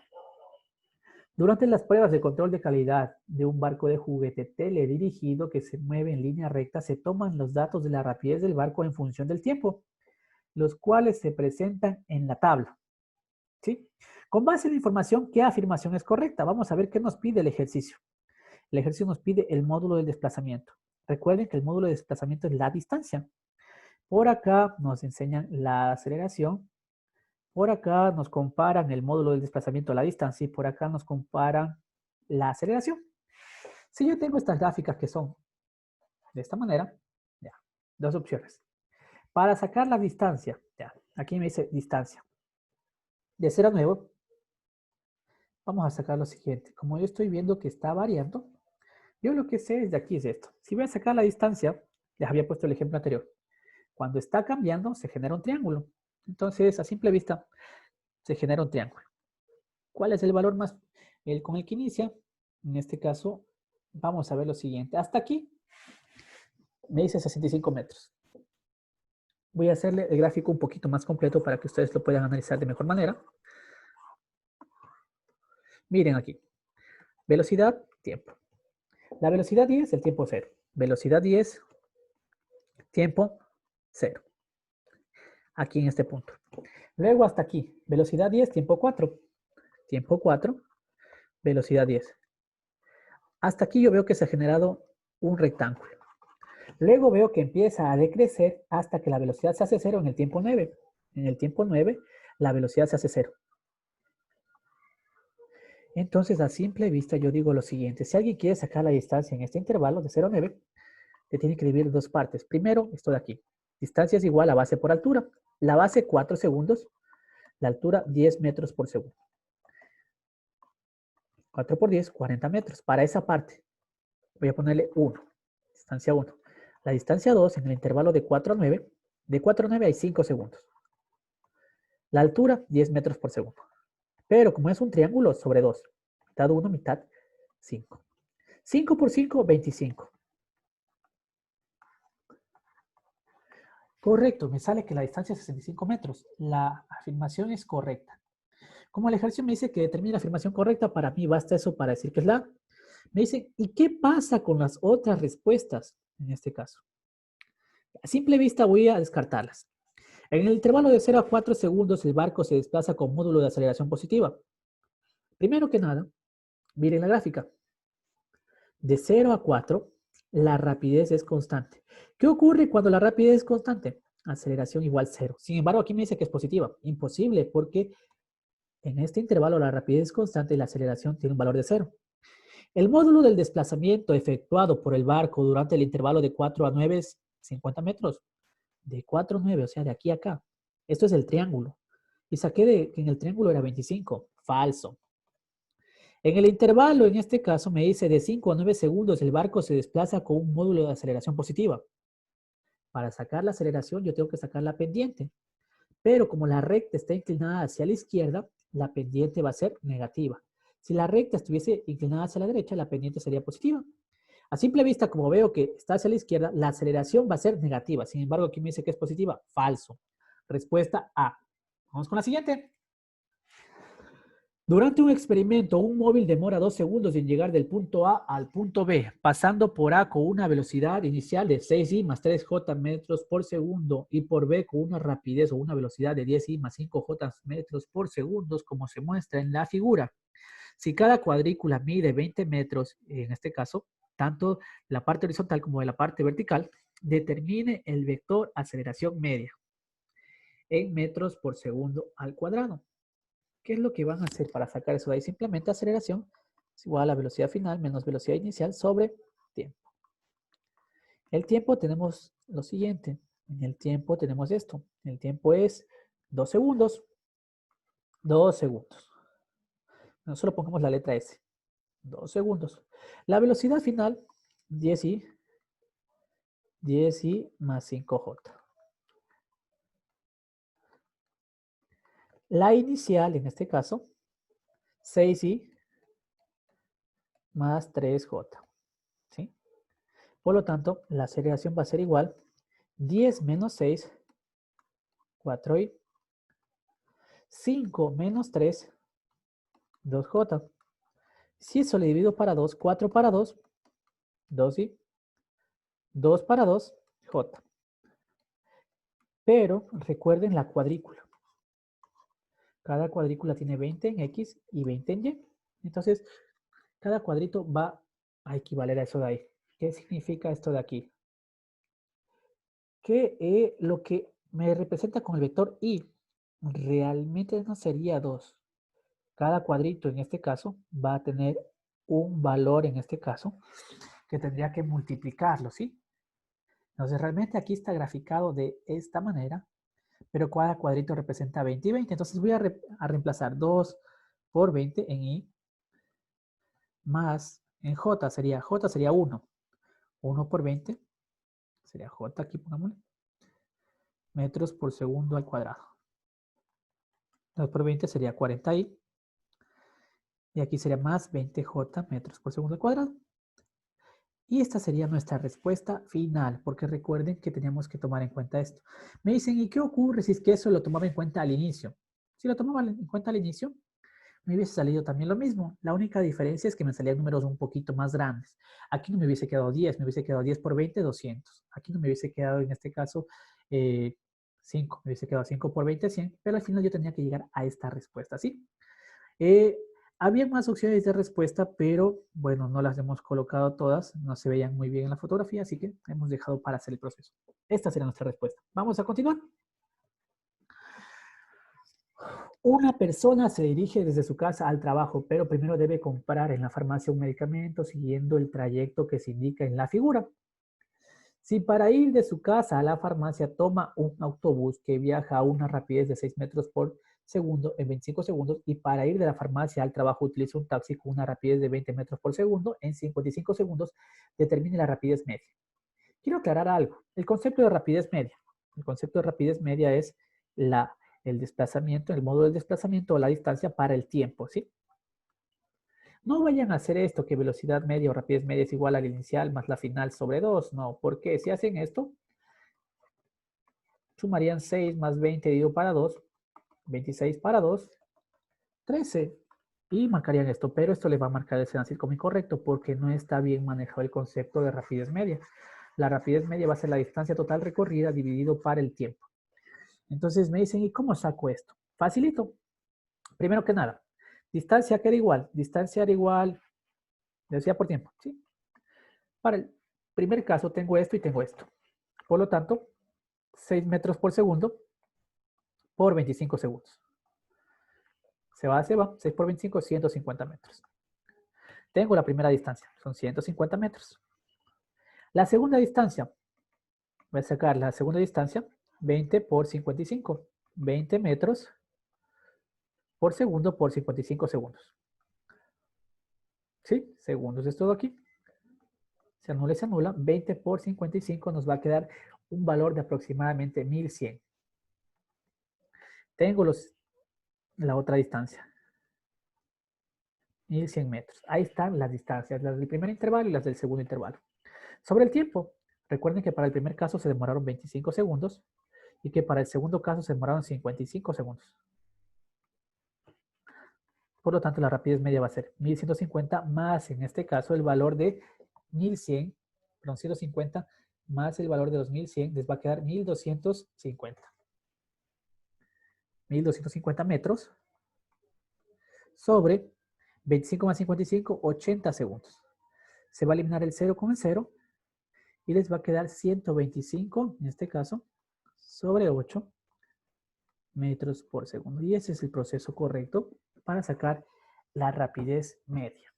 Durante las pruebas de control de calidad de un barco de juguete teledirigido que se mueve en línea recta, se toman los datos de la rapidez del barco en función del tiempo, los cuales se presentan en la tabla. ¿Sí? Con base en la información, ¿qué afirmación es correcta? Vamos a ver qué nos pide el ejercicio. El ejercicio nos pide el módulo del desplazamiento. Recuerden que el módulo de desplazamiento es la distancia. Por acá nos enseñan la aceleración. Por acá nos comparan el módulo del desplazamiento a la distancia y por acá nos comparan la aceleración. Si yo tengo estas gráficas que son de esta manera, ya, dos opciones. Para sacar la distancia, ya, aquí me dice distancia. De 0 a 9, vamos a sacar lo siguiente. Como yo estoy viendo que está variando, yo lo que sé de aquí es esto. Si voy a sacar la distancia, les había puesto el ejemplo anterior. Cuando está cambiando, se genera un triángulo. Entonces, a simple vista, se genera un triángulo. ¿Cuál es el valor más? Con el que inicia, en este caso, vamos a ver lo siguiente. Hasta aquí, me dice 65 metros. Voy a hacerle el gráfico un poquito más completo para que ustedes lo puedan analizar de mejor manera. Miren aquí. Velocidad, tiempo. La velocidad 10, el tiempo 0. Velocidad 10, tiempo 0. Aquí en este punto. Luego hasta aquí. Velocidad 10, tiempo 4. Tiempo 4, velocidad 10. Hasta aquí yo veo que se ha generado un rectángulo. Luego veo que empieza a decrecer hasta que la velocidad se hace 0 en el tiempo 9. En el tiempo 9, la velocidad se hace 0. Entonces, a simple vista, yo digo lo siguiente. Si alguien quiere sacar la distancia en este intervalo de 0 a 9, le tiene que dividir en dos partes. Primero, esto de aquí. Distancia es igual a base por altura. La base, 4 segundos. La altura, 10 metros por segundo. 4 por 10, 40 metros. Para esa parte, voy a ponerle 1. Distancia 1. La distancia 2, en el intervalo de 4 a 9. De 4 a 9 hay 5 segundos. La altura, 10 metros por segundo. Pero como es un triángulo, sobre 2. Mitad 1, mitad 5. 5 por 5, 25. Correcto, me sale que la distancia es 65 metros. La afirmación es correcta. Como el ejercicio me dice que determine la afirmación correcta, para mí basta eso para decir que es la. Me dicen, ¿y qué pasa con las otras respuestas en este caso? A simple vista voy a descartarlas. En el intervalo de 0 a 4 segundos el barco se desplaza con módulo de aceleración positiva. Primero que nada, miren la gráfica. De 0 a 4, la rapidez es constante. ¿Qué ocurre cuando la rapidez es constante? Aceleración igual 0. Sin embargo, aquí me dice que es positiva. Imposible, porque en este intervalo la rapidez es constante y la aceleración tiene un valor de 0. El módulo del desplazamiento efectuado por el barco durante el intervalo de 4 a 9 es 50 metros. De 4 a 9, o sea, de aquí a acá. Esto es el triángulo. Y saqué que en el triángulo era 25. Falso. En el intervalo, en este caso, me dice de 5 a 9 segundos el barco se desplaza con un módulo de aceleración positiva. Para sacar la aceleración yo tengo que sacar la pendiente. Pero como la recta está inclinada hacia la izquierda, la pendiente va a ser negativa. Si la recta estuviese inclinada hacia la derecha, la pendiente sería positiva. A simple vista, como veo que está hacia la izquierda, la aceleración va a ser negativa. Sin embargo, aquí me dice que es positiva. Falso. Respuesta A. Vamos con la siguiente. Durante un experimento, un móvil demora 2 segundos en llegar del punto A al punto B, pasando por A con una velocidad inicial de 6i más 3j metros por segundo y por B con una rapidez o una velocidad de 10i más 5j metros por segundo, como se muestra en la figura. Si cada cuadrícula mide 20 metros, en este caso, tanto la parte horizontal como de la parte vertical, determine el vector aceleración media en metros por segundo al cuadrado. ¿Qué es lo que van a hacer para sacar eso de ahí? Simplemente aceleración es igual a velocidad final menos velocidad inicial sobre tiempo. El tiempo tenemos lo siguiente. En el tiempo tenemos esto. El tiempo es 2 segundos. 2 segundos. No solo pongamos la letra S. 2 segundos. La velocidad final, 10i más 5j. La inicial, en este caso, 6i más 3j. Por lo tanto, la aceleración va a ser igual 10 menos 6, 4i, 5 menos 3, 2j. Si eso le divido para 2, 4 para 2, 2i, 2 para 2, j. Pero recuerden la cuadrícula. Cada cuadrícula tiene 20 en X y 20 en Y. Entonces, cada cuadrito va a equivaler a eso de ahí. ¿Qué significa esto de aquí? Que lo que me representa con el vector Y realmente no sería 2. Cada cuadrito en este caso va a tener un valor en este caso que tendría que multiplicarlo, ¿sí? Entonces realmente aquí está graficado de esta manera, pero cada cuadrito representa 20 y 20. Entonces voy a reemplazar 2 por 20 en Y, más en J sería 1. 1 por 20 sería J, aquí pongámosle, metros por segundo al cuadrado. 2 por 20 sería 40i. Y aquí sería más 20j metros por segundo al cuadrado. Y esta sería nuestra respuesta final, porque recuerden que teníamos que tomar en cuenta esto. Me dicen, ¿y qué ocurre si es que eso lo tomaba en cuenta al inicio? Si lo tomaba en cuenta al inicio, me hubiese salido también lo mismo. La única diferencia es que me salían números un poquito más grandes. Aquí no me hubiese quedado 10, me hubiese quedado 10 por 20, 200. Aquí no me hubiese quedado en este caso 5, me hubiese quedado 5 por 20, 100, pero al final yo tenía que llegar a esta respuesta, ¿sí? Había más opciones de respuesta, pero bueno, no las hemos colocado todas, no se veían muy bien en la fotografía, así que hemos dejado para hacer el proceso. Esta será nuestra respuesta. Vamos a continuar. Una persona se dirige desde su casa al trabajo, pero primero debe comprar en la farmacia un medicamento siguiendo el trayecto que se indica en la figura. Si para ir de su casa a la farmacia toma un autobús que viaja a una rapidez de 6 metros por segundo en 25 segundos y para ir de la farmacia al trabajo utiliza un taxi con una rapidez de 20 metros por segundo en 55 segundos, determine la rapidez media. Quiero aclarar algo. El concepto de rapidez media. El concepto de rapidez media es el desplazamiento, el modo del desplazamiento o la distancia para el tiempo, ¿sí? No vayan a hacer esto, que velocidad media o rapidez media es igual al inicial más la final sobre 2. No, porque si hacen esto, sumarían 6 más 20 dividido para 2, 26 para 2, 13. Y marcarían esto, pero esto le va a marcar el sedancil como incorrecto porque no está bien manejado el concepto de rapidez media. La rapidez media va a ser la distancia total recorrida dividido para el tiempo. Entonces me dicen, ¿y cómo saco esto? Facilito. Primero que nada, distancia que era igual. Distancia era igual, decía por tiempo, ¿sí? Para el primer caso tengo esto y tengo esto. Por lo tanto, 6 metros por segundo por 25 segundos. Se va, 6 por 25, 150 metros. Tengo la primera distancia, son 150 metros. La segunda distancia, voy a sacar la segunda distancia, 20 por 55. 20 metros por segundo por 55 segundos. ¿Sí? Segundos es todo aquí. Se anula y se anula. 20 por 55 nos va a quedar un valor de aproximadamente 1100. Tengo la otra distancia. 1100 metros. Ahí están las distancias, las del primer intervalo y las del segundo intervalo. Sobre el tiempo, recuerden que para el primer caso se demoraron 25 segundos y que para el segundo caso se demoraron 55 segundos. Por lo tanto, la rapidez media va a ser 1150 más, en este caso, el valor de 1100, perdón, 150 más el valor de los 1100, les va a quedar 1250. 1250 metros sobre 25 más 55, 80 segundos. Se va a eliminar el 0 con el 0 y les va a quedar 125, en este caso, sobre 8 metros por segundo. Y ese es el proceso correcto para sacar la rapidez media.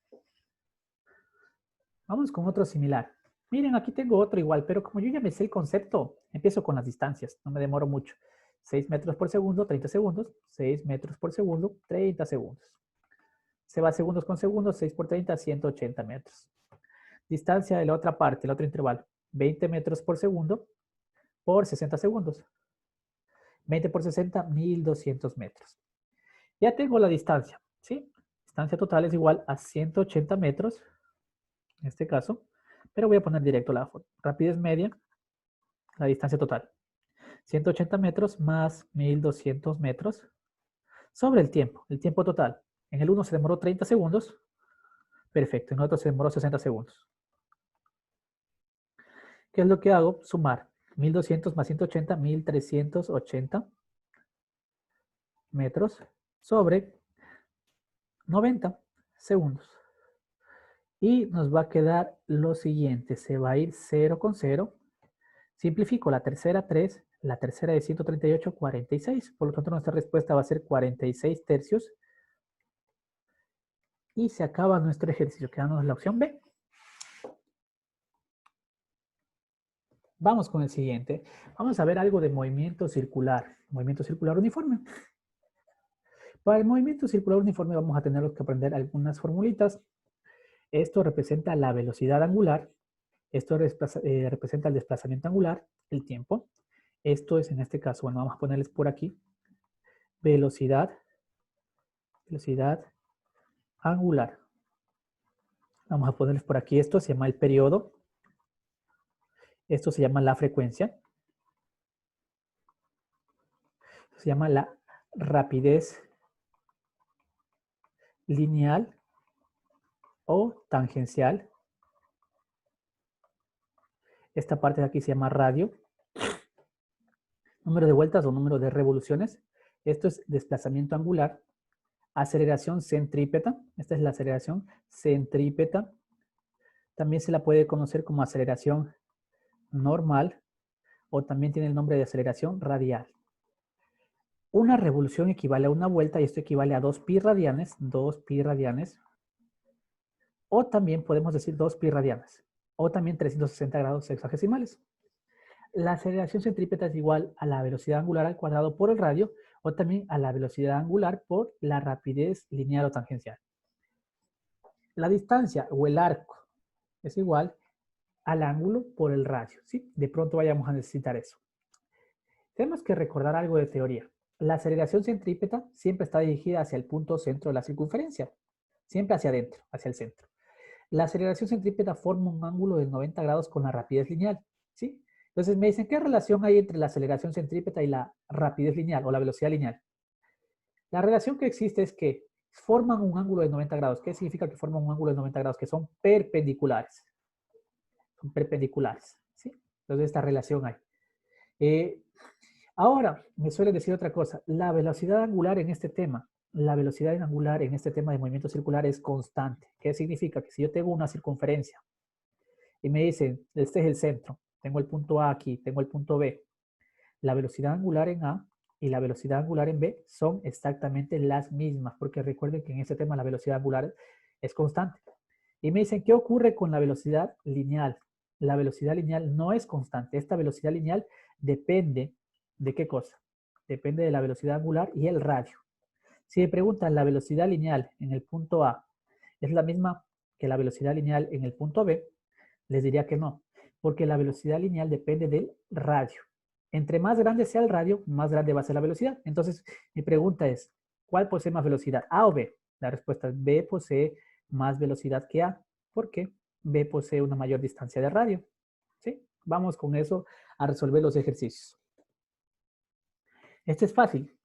Vamos con otro similar. Miren, aquí tengo otro igual, pero como yo ya me sé el concepto, empiezo con las distancias, no me demoro mucho. 6 metros por segundo, 30 segundos. 6 metros por segundo, 30 segundos. Se va segundos con segundos, 6 por 30, 180 metros. Distancia de la otra parte, el otro intervalo, 20 metros por segundo por 60 segundos. 20 por 60, 1200 metros. Ya tengo la distancia, ¿sí? Distancia total es igual a 180 metros, en este caso, Pero voy a poner directo la rapidez media, la distancia total. 180 metros más 1200 metros sobre el tiempo total. En el 1 se demoró 30 segundos. Perfecto, en el otro se demoró 60 segundos. ¿Qué es lo que hago? Sumar 1200 más 180, 1380 metros sobre 90 segundos. Y nos va a quedar lo siguiente, se va a ir 0 con 0. Simplifico la tercera 3, la tercera de 138, 46. Por lo tanto, nuestra respuesta va a ser 46 tercios. Y se acaba nuestro ejercicio, quedándonos la opción B. Vamos con el siguiente. Vamos a ver algo de movimiento circular uniforme. Para el movimiento circular uniforme vamos a tener que aprender algunas formulitas. Esto representa la velocidad angular. Esto representa el desplazamiento angular, el tiempo. Esto es en este caso, bueno, vamos a ponerles por aquí, velocidad angular. Vamos a ponerles por aquí, esto se llama el periodo. Esto se llama la frecuencia. Se llama la rapidez lineal o tangencial. Esta parte de aquí se llama radio. Número de vueltas o número de revoluciones. Esto es desplazamiento angular. Aceleración centrípeta. Esta es la aceleración centrípeta. También se la puede conocer como aceleración normal o también tiene el nombre de aceleración radial. Una revolución equivale a una vuelta y esto equivale a 2 pi radianes. 2 pi radianes. O también podemos decir 2 pi radianes. O también 360 grados sexagesimales. La aceleración centrípeta es igual a la velocidad angular al cuadrado por el radio o también a la velocidad angular por la rapidez lineal o tangencial. La distancia o el arco es igual al ángulo por el radio, ¿sí? De pronto vayamos a necesitar eso. Tenemos que recordar algo de teoría. La aceleración centrípeta siempre está dirigida hacia el punto centro de la circunferencia, siempre hacia adentro, hacia el centro. La aceleración centrípeta forma un ángulo de 90 grados con la rapidez lineal, ¿sí? Entonces me dicen, ¿qué relación hay entre la aceleración centrípeta y la rapidez lineal o la velocidad lineal? La relación que existe es que forman un ángulo de 90 grados. ¿Qué significa que forman un ángulo de 90 grados? Que son perpendiculares. Son perpendiculares, ¿sí? Entonces esta relación hay. Ahora, me suelen decir otra cosa. La velocidad angular en este tema, de movimiento circular es constante. ¿Qué significa? Que si yo tengo una circunferencia y me dicen, este es el centro, tengo el punto A aquí, tengo el punto B, la velocidad angular en A y la velocidad angular en B son exactamente las mismas, porque recuerden que en este tema la velocidad angular es constante. Y me dicen, ¿qué ocurre con la velocidad lineal? La velocidad lineal no es constante. Esta velocidad lineal depende de qué cosa. Depende de la velocidad angular y el radio. Si me preguntan la velocidad lineal en el punto A es la misma que la velocidad lineal en el punto B, les diría que no, porque la velocidad lineal depende del radio. Entre más grande sea el radio, más grande va a ser la velocidad. Entonces, mi pregunta es, ¿cuál posee más velocidad, A o B? La respuesta es B posee más velocidad que A, porque B posee una mayor distancia de radio. ¿Sí? Vamos con eso a resolver los ejercicios. Este es fácil.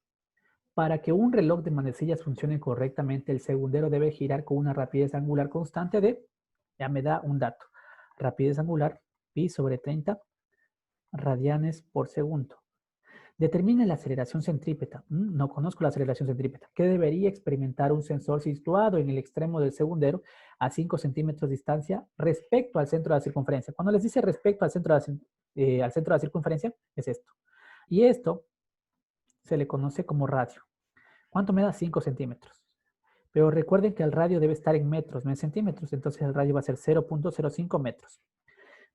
Para que un reloj de manecillas funcione correctamente, el segundero debe girar con una rapidez angular constante de, ya me da un dato, rapidez angular pi sobre 30 radianes por segundo. Determina la aceleración centrípeta. No conozco la aceleración centrípeta. ¿Qué debería experimentar un sensor situado en el extremo del segundero a 5 centímetros de distancia respecto al centro de la circunferencia? Cuando les dice respecto al centro de la circunferencia, es esto. Y esto se le conoce como radio. ¿Cuánto me da? 5 centímetros. Pero recuerden que el radio debe estar en metros, no en centímetros. Entonces el radio va a ser 0.05 metros.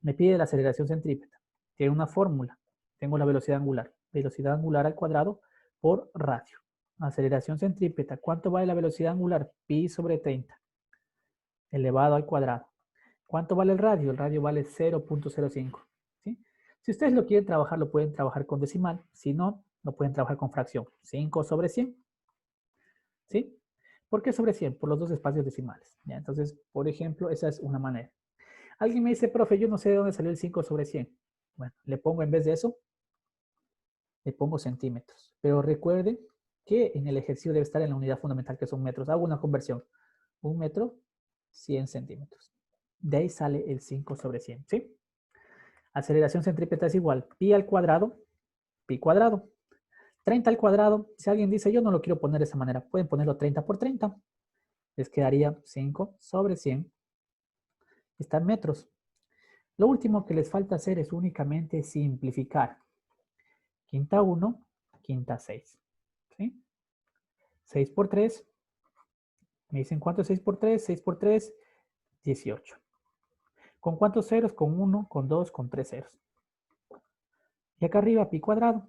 Me pide la aceleración centrípeta. Tiene una fórmula. Tengo la velocidad angular. Velocidad angular al cuadrado por radio. Aceleración centrípeta. ¿Cuánto vale la velocidad angular? Pi sobre 30 elevado al cuadrado. ¿Cuánto vale el radio? El radio vale 0.05. ¿Sí? Si ustedes lo quieren trabajar, lo pueden trabajar con decimal. Si no, lo pueden trabajar con fracción. 5 sobre 100. ¿Sí? ¿Por qué sobre 100? Por los dos espacios decimales. ¿Ya? Entonces, por ejemplo, esa es una manera. Alguien me dice, profe, yo no sé de dónde salió el 5 sobre 100. Bueno, le pongo en vez de eso, le pongo centímetros. Pero recuerden que en el ejercicio debe estar en la unidad fundamental, que son metros. Hago una conversión. 1 metro, 100 centímetros. De ahí sale el 5 sobre 100, ¿sí? Aceleración centrípeta es igual pi al cuadrado, pi cuadrado. 30 al cuadrado, si alguien dice, yo no lo quiero poner de esa manera, pueden ponerlo 30 por 30. Les quedaría 5 sobre 100. Está en metros. Lo último que les falta hacer es únicamente simplificar. Quinta 1, quinta 6. ¿Sí? 6 por 3. Me dicen, ¿cuánto es 6 por 3? 6 por 3, 18. ¿Con cuántos ceros? Con 1, con 2, con 3 ceros. Y acá arriba, pi cuadrado.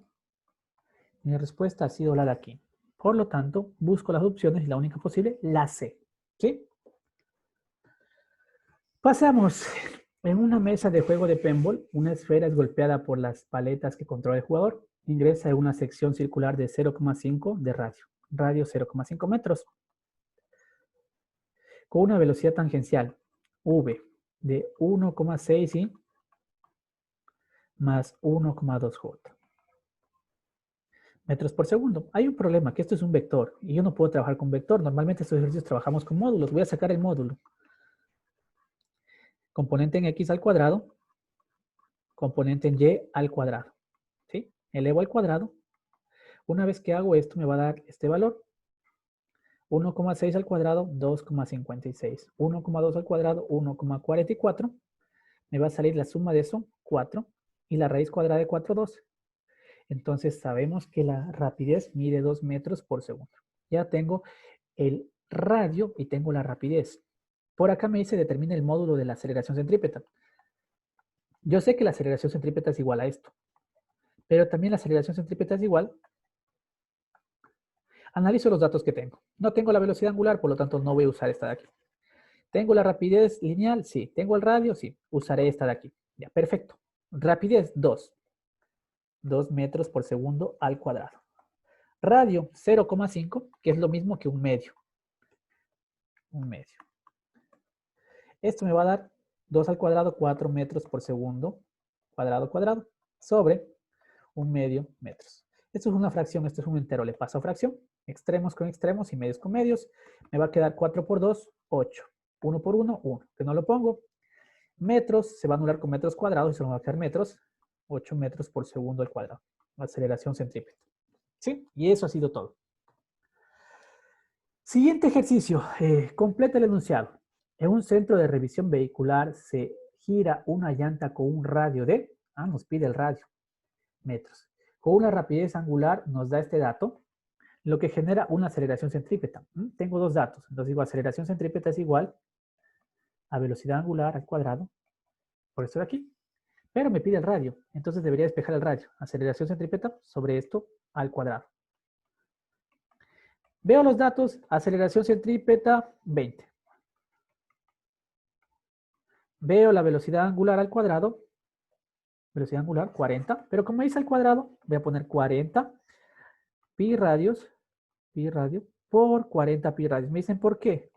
Mi respuesta ha sido la de aquí. Por lo tanto, busco las opciones y la única posible, la C. ¿Sí? Pasamos. En una mesa de juego de pinball, una esfera es golpeada por las paletas que controla el jugador. Ingresa en una sección circular de 0,5 de radio. Radio 0,5 metros. Con una velocidad tangencial, V, de 1,6 I más 1,2 J. Metros por segundo. Hay un problema, que esto es un vector, y yo no puedo trabajar con vector. Normalmente estos ejercicios trabajamos con módulos. Voy a sacar el módulo. Componente en X al cuadrado, componente en Y al cuadrado. ¿Sí? Elevo al cuadrado. Una vez que hago esto, me va a dar este valor. 1,6 al cuadrado, 2,56. 1,2 al cuadrado, 1,44. Me va a salir la suma de eso, 4. Y la raíz cuadrada de 4, 12. Entonces sabemos que la rapidez mide 2 metros por segundo. Ya tengo el radio y tengo la rapidez. Por acá me dice determina el módulo de la aceleración centrípeta. Yo sé que la aceleración centrípeta es igual a esto. Pero también la aceleración centrípeta es igual. Analizo los datos que tengo. No tengo la velocidad angular, por lo tanto no voy a usar esta de aquí. ¿Tengo la rapidez lineal? Sí. ¿Tengo el radio? Sí. Usaré esta de aquí. Ya, perfecto. Rapidez 2. 2 metros por segundo al cuadrado. Radio 0,5, que es lo mismo que un medio. Un medio. Esto me va a dar 2 al cuadrado, 4 metros por segundo, cuadrado, cuadrado, sobre un medio metros. Esto es una fracción, esto es un entero, le paso a fracción, extremos con extremos y medios con medios. Me va a quedar 4 por 2, 8. 1 por 1, 1, que no lo pongo. Metros, se va a anular con metros cuadrados y se van a quedar metros. 8 metros por segundo al cuadrado. Aceleración centrípeta. ¿Sí? Y eso ha sido todo. Siguiente ejercicio. Completa el enunciado. En un centro de revisión vehicular se gira una llanta con un radio de, nos pide el radio, metros. Con una rapidez angular nos da este dato, lo que genera una aceleración centrípeta. Tengo dos datos. Entonces digo, aceleración centrípeta es igual a velocidad angular al cuadrado, por esto de aquí. Pero me pide el radio, entonces debería despejar el radio. Aceleración centrípeta sobre esto al cuadrado. Veo los datos, aceleración centrípeta 20. Veo la velocidad angular al cuadrado, velocidad angular 40, pero como dice al cuadrado, voy a poner 40 pi radio por 40 pi radios. Me dicen, ¿por qué?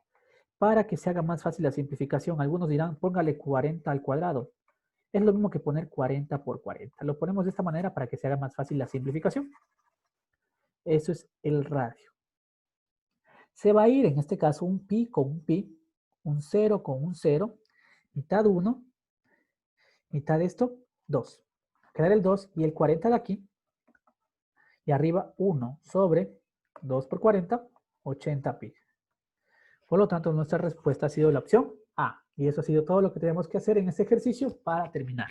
Para que se haga más fácil la simplificación. Algunos dirán, póngale 40 al cuadrado. Es lo mismo que poner 40 por 40. Lo ponemos de esta manera para que se haga más fácil la simplificación. Eso es el radio. Se va a ir, en este caso, un pi con un pi, un 0 con un 0, mitad 1, mitad de esto, 2. Quedará el 2 y el 40 de aquí. Y arriba 1 sobre 2 por 40, 80 pi. Por lo tanto, nuestra respuesta ha sido la opción A. Y eso ha sido todo lo que tenemos que hacer en este ejercicio para terminar.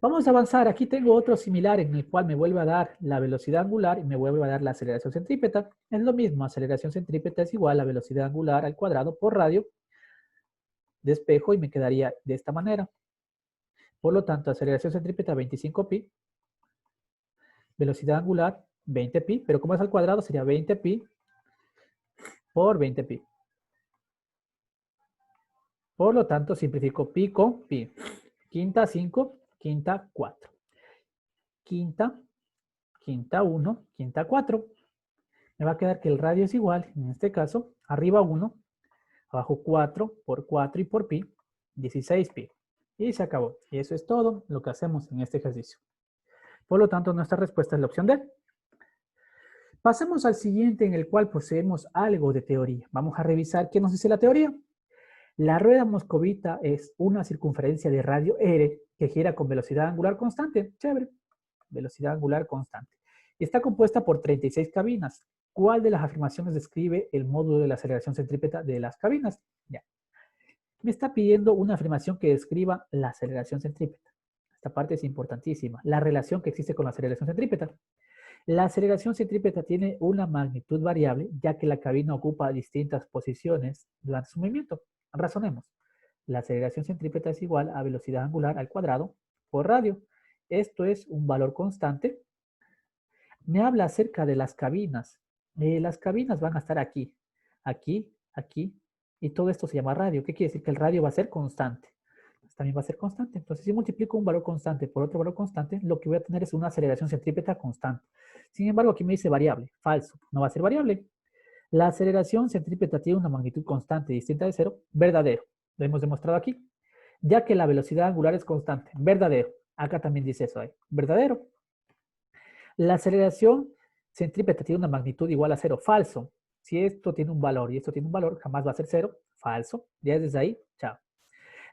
Vamos a avanzar. Aquí tengo otro similar en el cual me vuelve a dar la velocidad angular y me vuelve a dar la aceleración centrípeta. Es lo mismo, aceleración centrípeta es igual a velocidad angular al cuadrado por radio. Despejo y me quedaría de esta manera. Por lo tanto, aceleración centrípeta 25 pi. Velocidad angular 20 pi, pero como es al cuadrado sería 20 pi por 20 pi. Por lo tanto, simplifico pi con pi. Quinta 5, quinta 4. Quinta 1, quinta 4. Me va a quedar que el radio es igual, en este caso, arriba 1, Abajo 4 por 4 y por pi, 16pi. Y se acabó. Y eso es todo lo que hacemos en este ejercicio. Por lo tanto, nuestra respuesta es la opción D. Pasemos al siguiente, en el cual poseemos algo de teoría. Vamos a revisar qué nos dice la teoría. La rueda moscovita es una circunferencia de radio R que gira con velocidad angular constante. Chévere. Velocidad angular constante. Y está compuesta por 36 cabinas. ¿Cuál de las afirmaciones describe el módulo de la aceleración centrípeta de las cabinas? Ya. Me está pidiendo una afirmación que describa la aceleración centrípeta. Esta parte es importantísima. La relación que existe con la aceleración centrípeta. La aceleración centrípeta tiene una magnitud variable, ya que la cabina ocupa distintas posiciones durante su movimiento. Razonemos. La aceleración centrípeta es igual a velocidad angular al cuadrado por radio. Esto es un valor constante. Me habla acerca de las cabinas. Las cabinas van a estar aquí, aquí, aquí, y todo esto se llama radio. ¿Qué quiere decir? Que el radio va a ser constante. También va a ser constante. Entonces, si multiplico un valor constante por otro valor constante, lo que voy a tener es una aceleración centrípeta constante. Sin embargo, aquí me dice variable. Falso. No va a ser variable. La aceleración centrípeta tiene una magnitud constante distinta de cero. Verdadero. Lo hemos demostrado aquí. Ya que la velocidad angular es constante. Verdadero. Acá también dice eso ahí. Verdadero. La aceleración centrípeta tiene una magnitud igual a cero. Falso. Si esto tiene un valor y esto tiene un valor, jamás va a ser cero. Falso. Ya desde ahí, chao.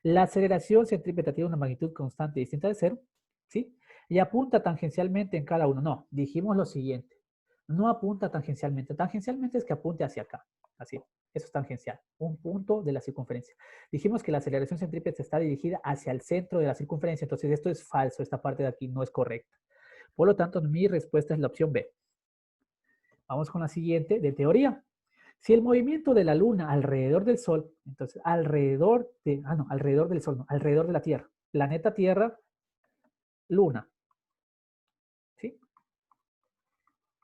La aceleración centrípeta tiene una magnitud constante distinta de cero, ¿sí? Y apunta tangencialmente en cada uno. No, dijimos lo siguiente. No apunta tangencialmente. Tangencialmente es que apunte hacia acá. Así, eso es tangencial. Un punto de la circunferencia. Dijimos que la aceleración centrípeta está dirigida hacia el centro de la circunferencia. Entonces esto es falso. Esta parte de aquí no es correcta. Por lo tanto, mi respuesta es la opción B. Vamos con la siguiente de teoría. Si el movimiento de la Luna alrededor del Sol, entonces alrededor del Sol, no, alrededor de la Tierra, planeta Tierra, Luna, ¿sí?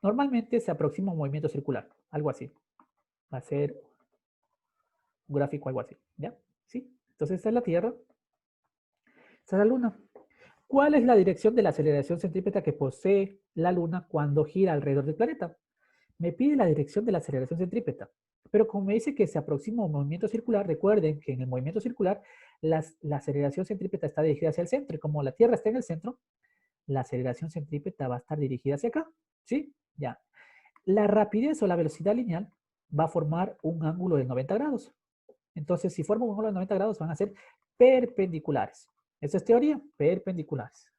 Normalmente se aproxima a un movimiento circular, algo así. Va a ser un gráfico algo así, ¿ya? ¿Sí? Entonces esta es la Tierra, esta es la Luna. ¿Cuál es la dirección de la aceleración centrípeta que posee la Luna cuando gira alrededor del planeta? Me pide la dirección de la aceleración centrípeta. Pero como me dice que se aproxima a un movimiento circular, recuerden que en el movimiento circular la aceleración centrípeta está dirigida hacia el centro. Y como la Tierra está en el centro, la aceleración centrípeta va a estar dirigida hacia acá. ¿Sí? Ya. La rapidez o la velocidad lineal va a formar un ángulo de 90 grados. Entonces, si forma un ángulo de 90 grados, van a ser perpendiculares. Esa es teoría, perpendiculares.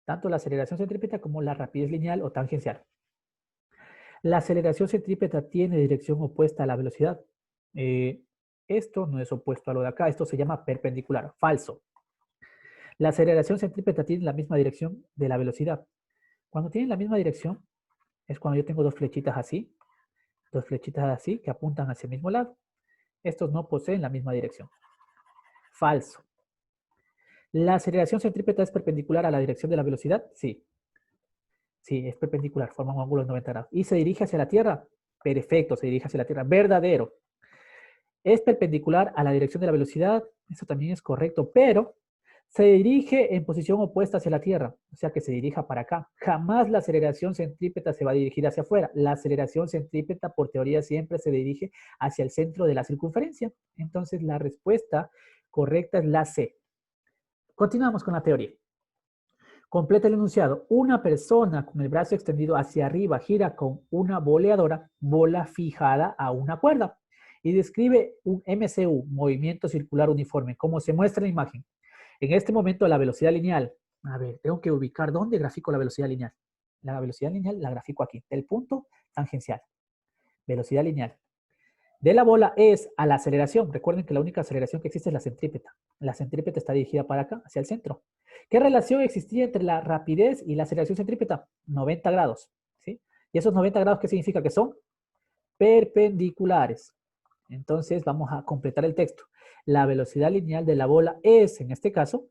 Tanto la aceleración centrípeta como la rapidez lineal o tangencial. La aceleración centrípeta tiene dirección opuesta a la velocidad. Esto no es opuesto a lo de acá, esto se llama perpendicular, falso. La aceleración centrípeta tiene la misma dirección de la velocidad. Cuando tienen la misma dirección, es cuando yo tengo dos flechitas así que apuntan hacia el mismo lado. Estos no poseen la misma dirección. Falso. ¿La aceleración centrípeta es perpendicular a la dirección de la velocidad? Sí. Sí, es perpendicular, forma un ángulo de 90 grados. ¿Y se dirige hacia la Tierra? Perfecto, se dirige hacia la Tierra. Verdadero. ¿Es perpendicular a la dirección de la velocidad? Eso también es correcto, pero se dirige en posición opuesta hacia la Tierra, o sea que se dirija para acá. Jamás la aceleración centrípeta se va a dirigir hacia afuera. La aceleración centrípeta, por teoría, siempre se dirige hacia el centro de la circunferencia. Entonces, la respuesta correcta es la C. Continuamos con la teoría. Completa el enunciado. Una persona con el brazo extendido hacia arriba gira con una boleadora, bola fijada a una cuerda. Y describe un MCU, movimiento circular uniforme, como se muestra en la imagen. En este momento la velocidad lineal, a ver, tengo que ubicar dónde grafico la velocidad lineal. La velocidad lineal la grafico aquí, del punto tangencial. Velocidad lineal. De la bola es a la aceleración. Recuerden que la única aceleración que existe es la centrípeta. La centrípeta está dirigida para acá, hacia el centro. ¿Qué relación existía entre la rapidez y la aceleración centrípeta? 90 grados. ¿Sí? ¿Y esos 90 grados qué significa? Que son perpendiculares. Entonces vamos a completar el texto. La velocidad lineal de la bola es, en este caso,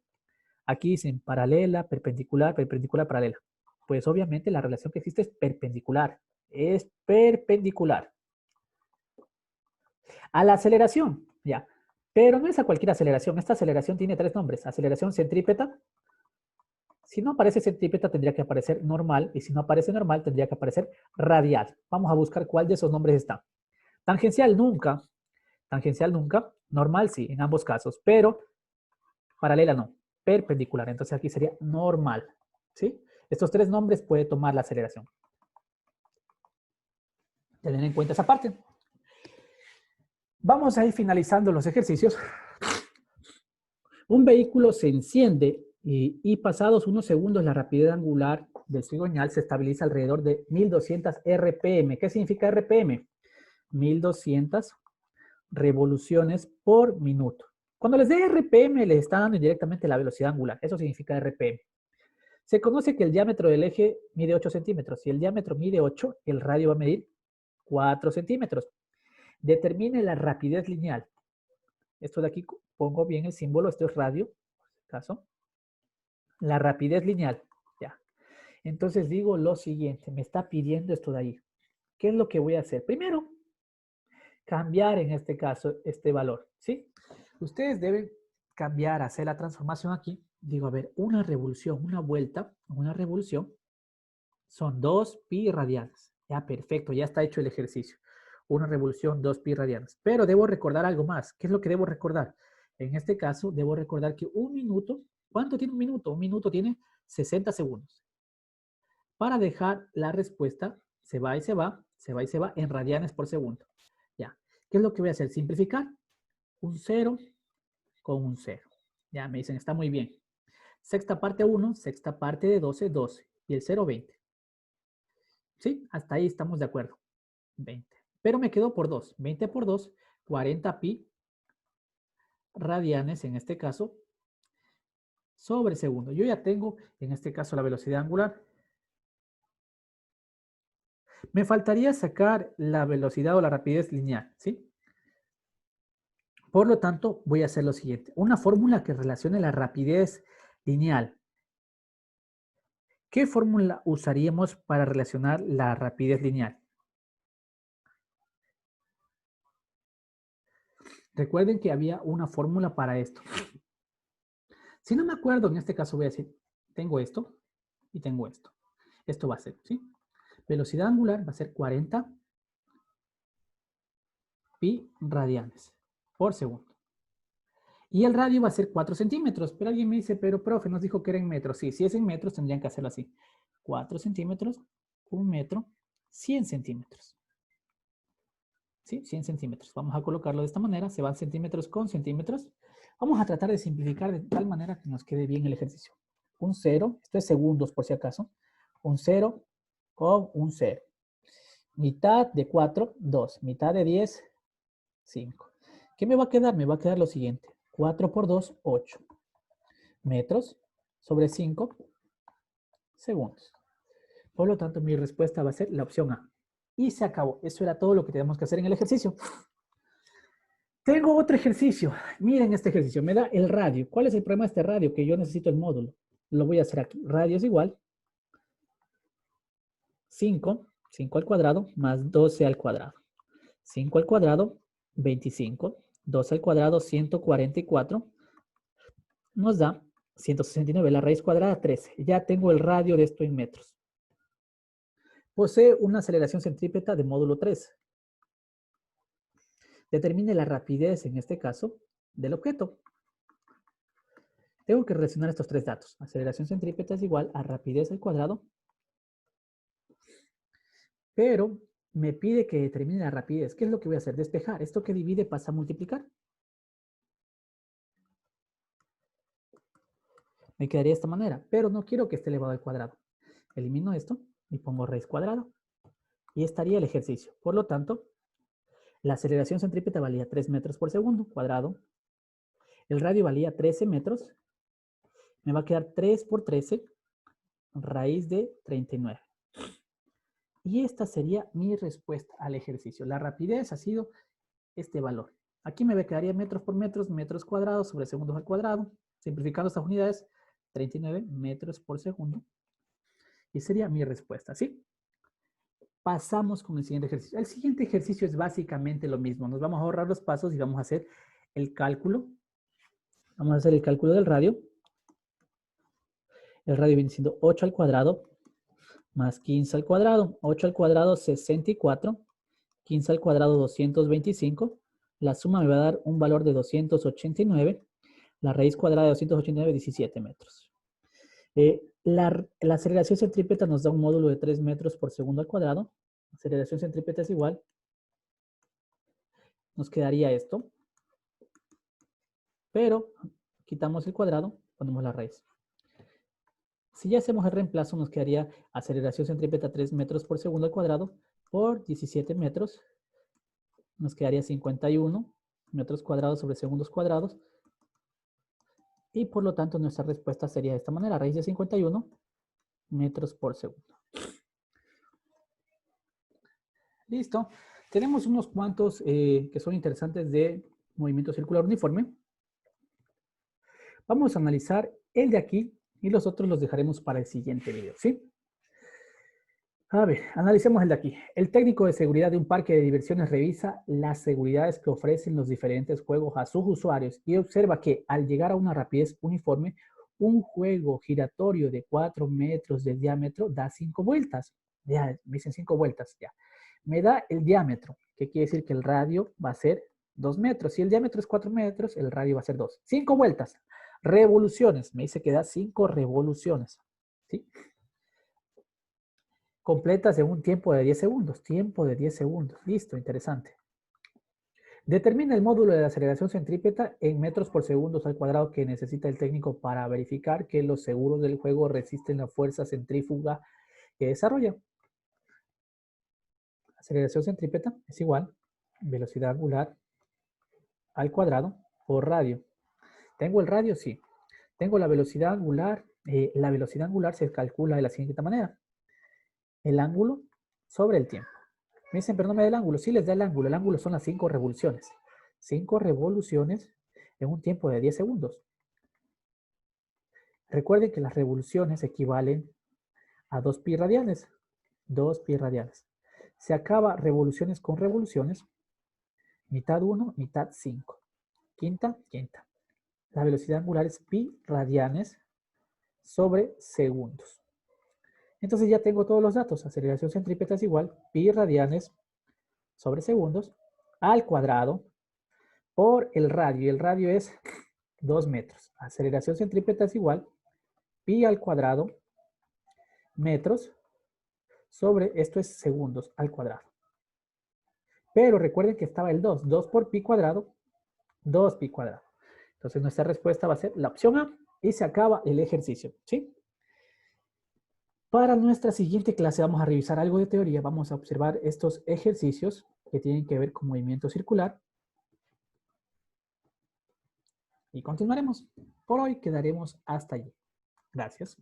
aquí dicen paralela, perpendicular, perpendicular, paralela. Pues obviamente la relación que existe es perpendicular. Es perpendicular. A la aceleración, ya. Pero no es a cualquier aceleración. Esta aceleración tiene tres nombres. Aceleración centrípeta. Si no aparece centrípeta, tendría que aparecer normal. Y si no aparece normal, tendría que aparecer radial. Vamos a buscar cuál de esos nombres está. Tangencial nunca. Tangencial nunca. Normal sí, en ambos casos. Pero paralela no. Perpendicular. Entonces aquí sería normal. ¿Sí? Estos tres nombres puede tomar la aceleración. Tener en cuenta esa parte. Vamos a ir finalizando los ejercicios. Un vehículo se enciende y pasados unos segundos la rapidez angular del cigüeñal se estabiliza alrededor de 1200 RPM. ¿Qué significa RPM? 1200 revoluciones por minuto. Cuando les dé RPM, les está dando indirectamente la velocidad angular. Eso significa RPM. Se conoce que el diámetro del eje mide 8 centímetros. Si el diámetro mide 8, el radio va a medir 4 centímetros. Determine la rapidez lineal. Esto de aquí, pongo bien el símbolo, esto es radio, en este caso. La rapidez lineal, ya. Entonces digo lo siguiente, me está pidiendo esto de ahí. ¿Qué es lo que voy a hacer? Primero, cambiar en este caso este valor, ¿sí? Ustedes deben cambiar, hacer la transformación aquí. Digo, a ver, una revolución, una vuelta, una revolución, son 2 pi radianas. Ya, perfecto, ya está hecho el ejercicio. Una revolución, 2 pi radianas. Pero debo recordar algo más. ¿Qué es lo que debo recordar? En este caso, debo recordar que un minuto, ¿cuánto tiene un minuto? Un minuto tiene 60 segundos. Para dejar la respuesta, se va y se va, se va y se va en radianes por segundo. Ya. ¿Qué es lo que voy a hacer? Simplificar. Un 0 con un 0. Ya, me dicen, está muy bien. Sexta parte 1, sexta parte de 12, 12. Y el 0, 20. ¿Sí? Hasta ahí estamos de acuerdo. 20. Pero me quedo por 2. 20 por 2, 40 pi radianes en este caso sobre segundo. Yo ya tengo en este caso la velocidad angular. Me faltaría sacar la velocidad o la rapidez lineal, ¿sí? Por lo tanto, voy a hacer lo siguiente. Una fórmula que relacione la rapidez lineal. ¿Qué fórmula usaríamos para relacionar la rapidez lineal? Recuerden que había una fórmula para esto. Si no me acuerdo, en este caso voy a decir, tengo esto y tengo esto. Esto va a ser, ¿sí? Velocidad angular va a ser 40 pi radianes por segundo. Y el radio va a ser 4 centímetros. Pero alguien me dice, pero profe, nos dijo que era en metros. Sí, si es en metros tendrían que hacerlo así. 4 centímetros, 1 metro, 100 centímetros. ¿Sí? 100 centímetros. Vamos a colocarlo de esta manera. Se van centímetros con centímetros. Vamos a tratar de simplificar de tal manera que nos quede bien el ejercicio. Un 0, esto es segundos por si acaso. Un 0 con un 0. Mitad de 4, 2. Mitad de 10, 5. ¿Qué me va a quedar? Me va a quedar lo siguiente. 4 por 2, 8. Metros sobre 5 segundos. Por lo tanto, mi respuesta va a ser la opción A. Y se acabó. Eso era todo lo que tenemos que hacer en el ejercicio. Tengo otro ejercicio. Miren este ejercicio. Me da el radio. ¿Cuál es el problema de este radio? Que yo necesito el módulo. Lo voy a hacer aquí. Radio es igual 5 al cuadrado más 12 al cuadrado. 5 al cuadrado, 25. 2 al cuadrado, 144. Nos da 169. La raíz cuadrada, 13. Ya tengo el radio de esto en metros. Posee una aceleración centrípeta de módulo 3. Determine la rapidez, en este caso, del objeto. Tengo que relacionar estos tres datos. Aceleración centrípeta es igual a rapidez al cuadrado. Pero me pide que determine la rapidez. ¿Qué es lo que voy a hacer? Despejar. Esto que divide pasa a multiplicar. Me quedaría de esta manera, pero no quiero que esté elevado al cuadrado. Elimino esto y pongo raíz cuadrada. Y estaría el ejercicio. Por lo tanto, la aceleración centrípeta valía 3 metros por segundo cuadrado. El radio valía 13 metros. Me va a quedar 3 por 13, raíz de 39. Y esta sería mi respuesta al ejercicio. La rapidez ha sido este valor. Aquí me quedaría metros por metros, metros cuadrados sobre segundos al cuadrado. Simplificando estas unidades, 39 metros por segundo. Y sería mi respuesta, ¿sí? Pasamos con el siguiente ejercicio. El siguiente ejercicio es básicamente lo mismo. Nos vamos a ahorrar los pasos y vamos a hacer el cálculo. Vamos a hacer el cálculo del radio. El radio viene siendo 8 al cuadrado más 15 al cuadrado. 8 al cuadrado, 64. 15 al cuadrado, 225. La suma me va a dar un valor de 289. La raíz cuadrada de 289, 17 metros. La aceleración centrípeta nos da un módulo de 3 metros por segundo al cuadrado. La aceleración centrípeta es igual. Nos quedaría esto. Pero quitamos el cuadrado, ponemos la raíz. Si ya hacemos el reemplazo, nos quedaría aceleración centrípeta 3 metros por segundo al cuadrado por 17 metros. Nos quedaría 51 metros cuadrados sobre segundos cuadrados. Y por lo tanto, nuestra respuesta sería de esta manera. Raíz de 51 metros por segundo. Listo. Tenemos unos cuantos que son interesantes de movimiento circular uniforme. Vamos a analizar el de aquí y los otros los dejaremos para el siguiente video, ¿sí? A ver, analicemos el de aquí. El técnico de seguridad de un parque de diversiones revisa las seguridades que ofrecen los diferentes juegos a sus usuarios y observa que al llegar a una rapidez uniforme, un juego giratorio de 4 metros de diámetro da 5 vueltas. Ya, me dicen 5 vueltas, ya. Me da el diámetro, que quiere decir que el radio va a ser 2 metros. Si el diámetro es 4 metros, el radio va a ser 2. 5 vueltas. Revoluciones, me dice que da 5 revoluciones, ¿sí? Completas en un tiempo de 10 segundos. Tiempo de 10 segundos. Listo, interesante. Determina el módulo de aceleración centrípeta en metros por segundo al cuadrado que necesita el técnico para verificar que los seguros del juego resisten la fuerza centrífuga que desarrolla. Aceleración centrípeta es igual velocidad angular al cuadrado por radio. ¿Tengo el radio? Sí. Tengo la velocidad angular. La velocidad angular se calcula de la siguiente manera. El ángulo sobre el tiempo. Me dicen, pero no me da el ángulo. Sí les da el ángulo. El ángulo son las 5 revoluciones. 5 revoluciones en un tiempo de 10 segundos. Recuerden que las revoluciones equivalen a 2 pi radianes. 2 pi radianes. Se acaba revoluciones con revoluciones. Mitad 1, mitad 5. Quinta, quinta. La velocidad angular es pi radianes sobre segundos. Entonces ya tengo todos los datos. Aceleración centrípeta es igual pi radianes sobre segundos al cuadrado por el radio. Y el radio es 2 metros. Aceleración centrípeta es igual pi al cuadrado metros sobre, esto es segundos al cuadrado. Pero recuerden que estaba el 2. 2 por pi cuadrado, 2 pi cuadrado. Entonces nuestra respuesta va a ser la opción A y se acaba el ejercicio, ¿sí? Para nuestra siguiente clase vamos a revisar algo de teoría. Vamos a observar estos ejercicios que tienen que ver con movimiento circular. Y continuaremos. Por hoy quedaremos hasta allí. Gracias.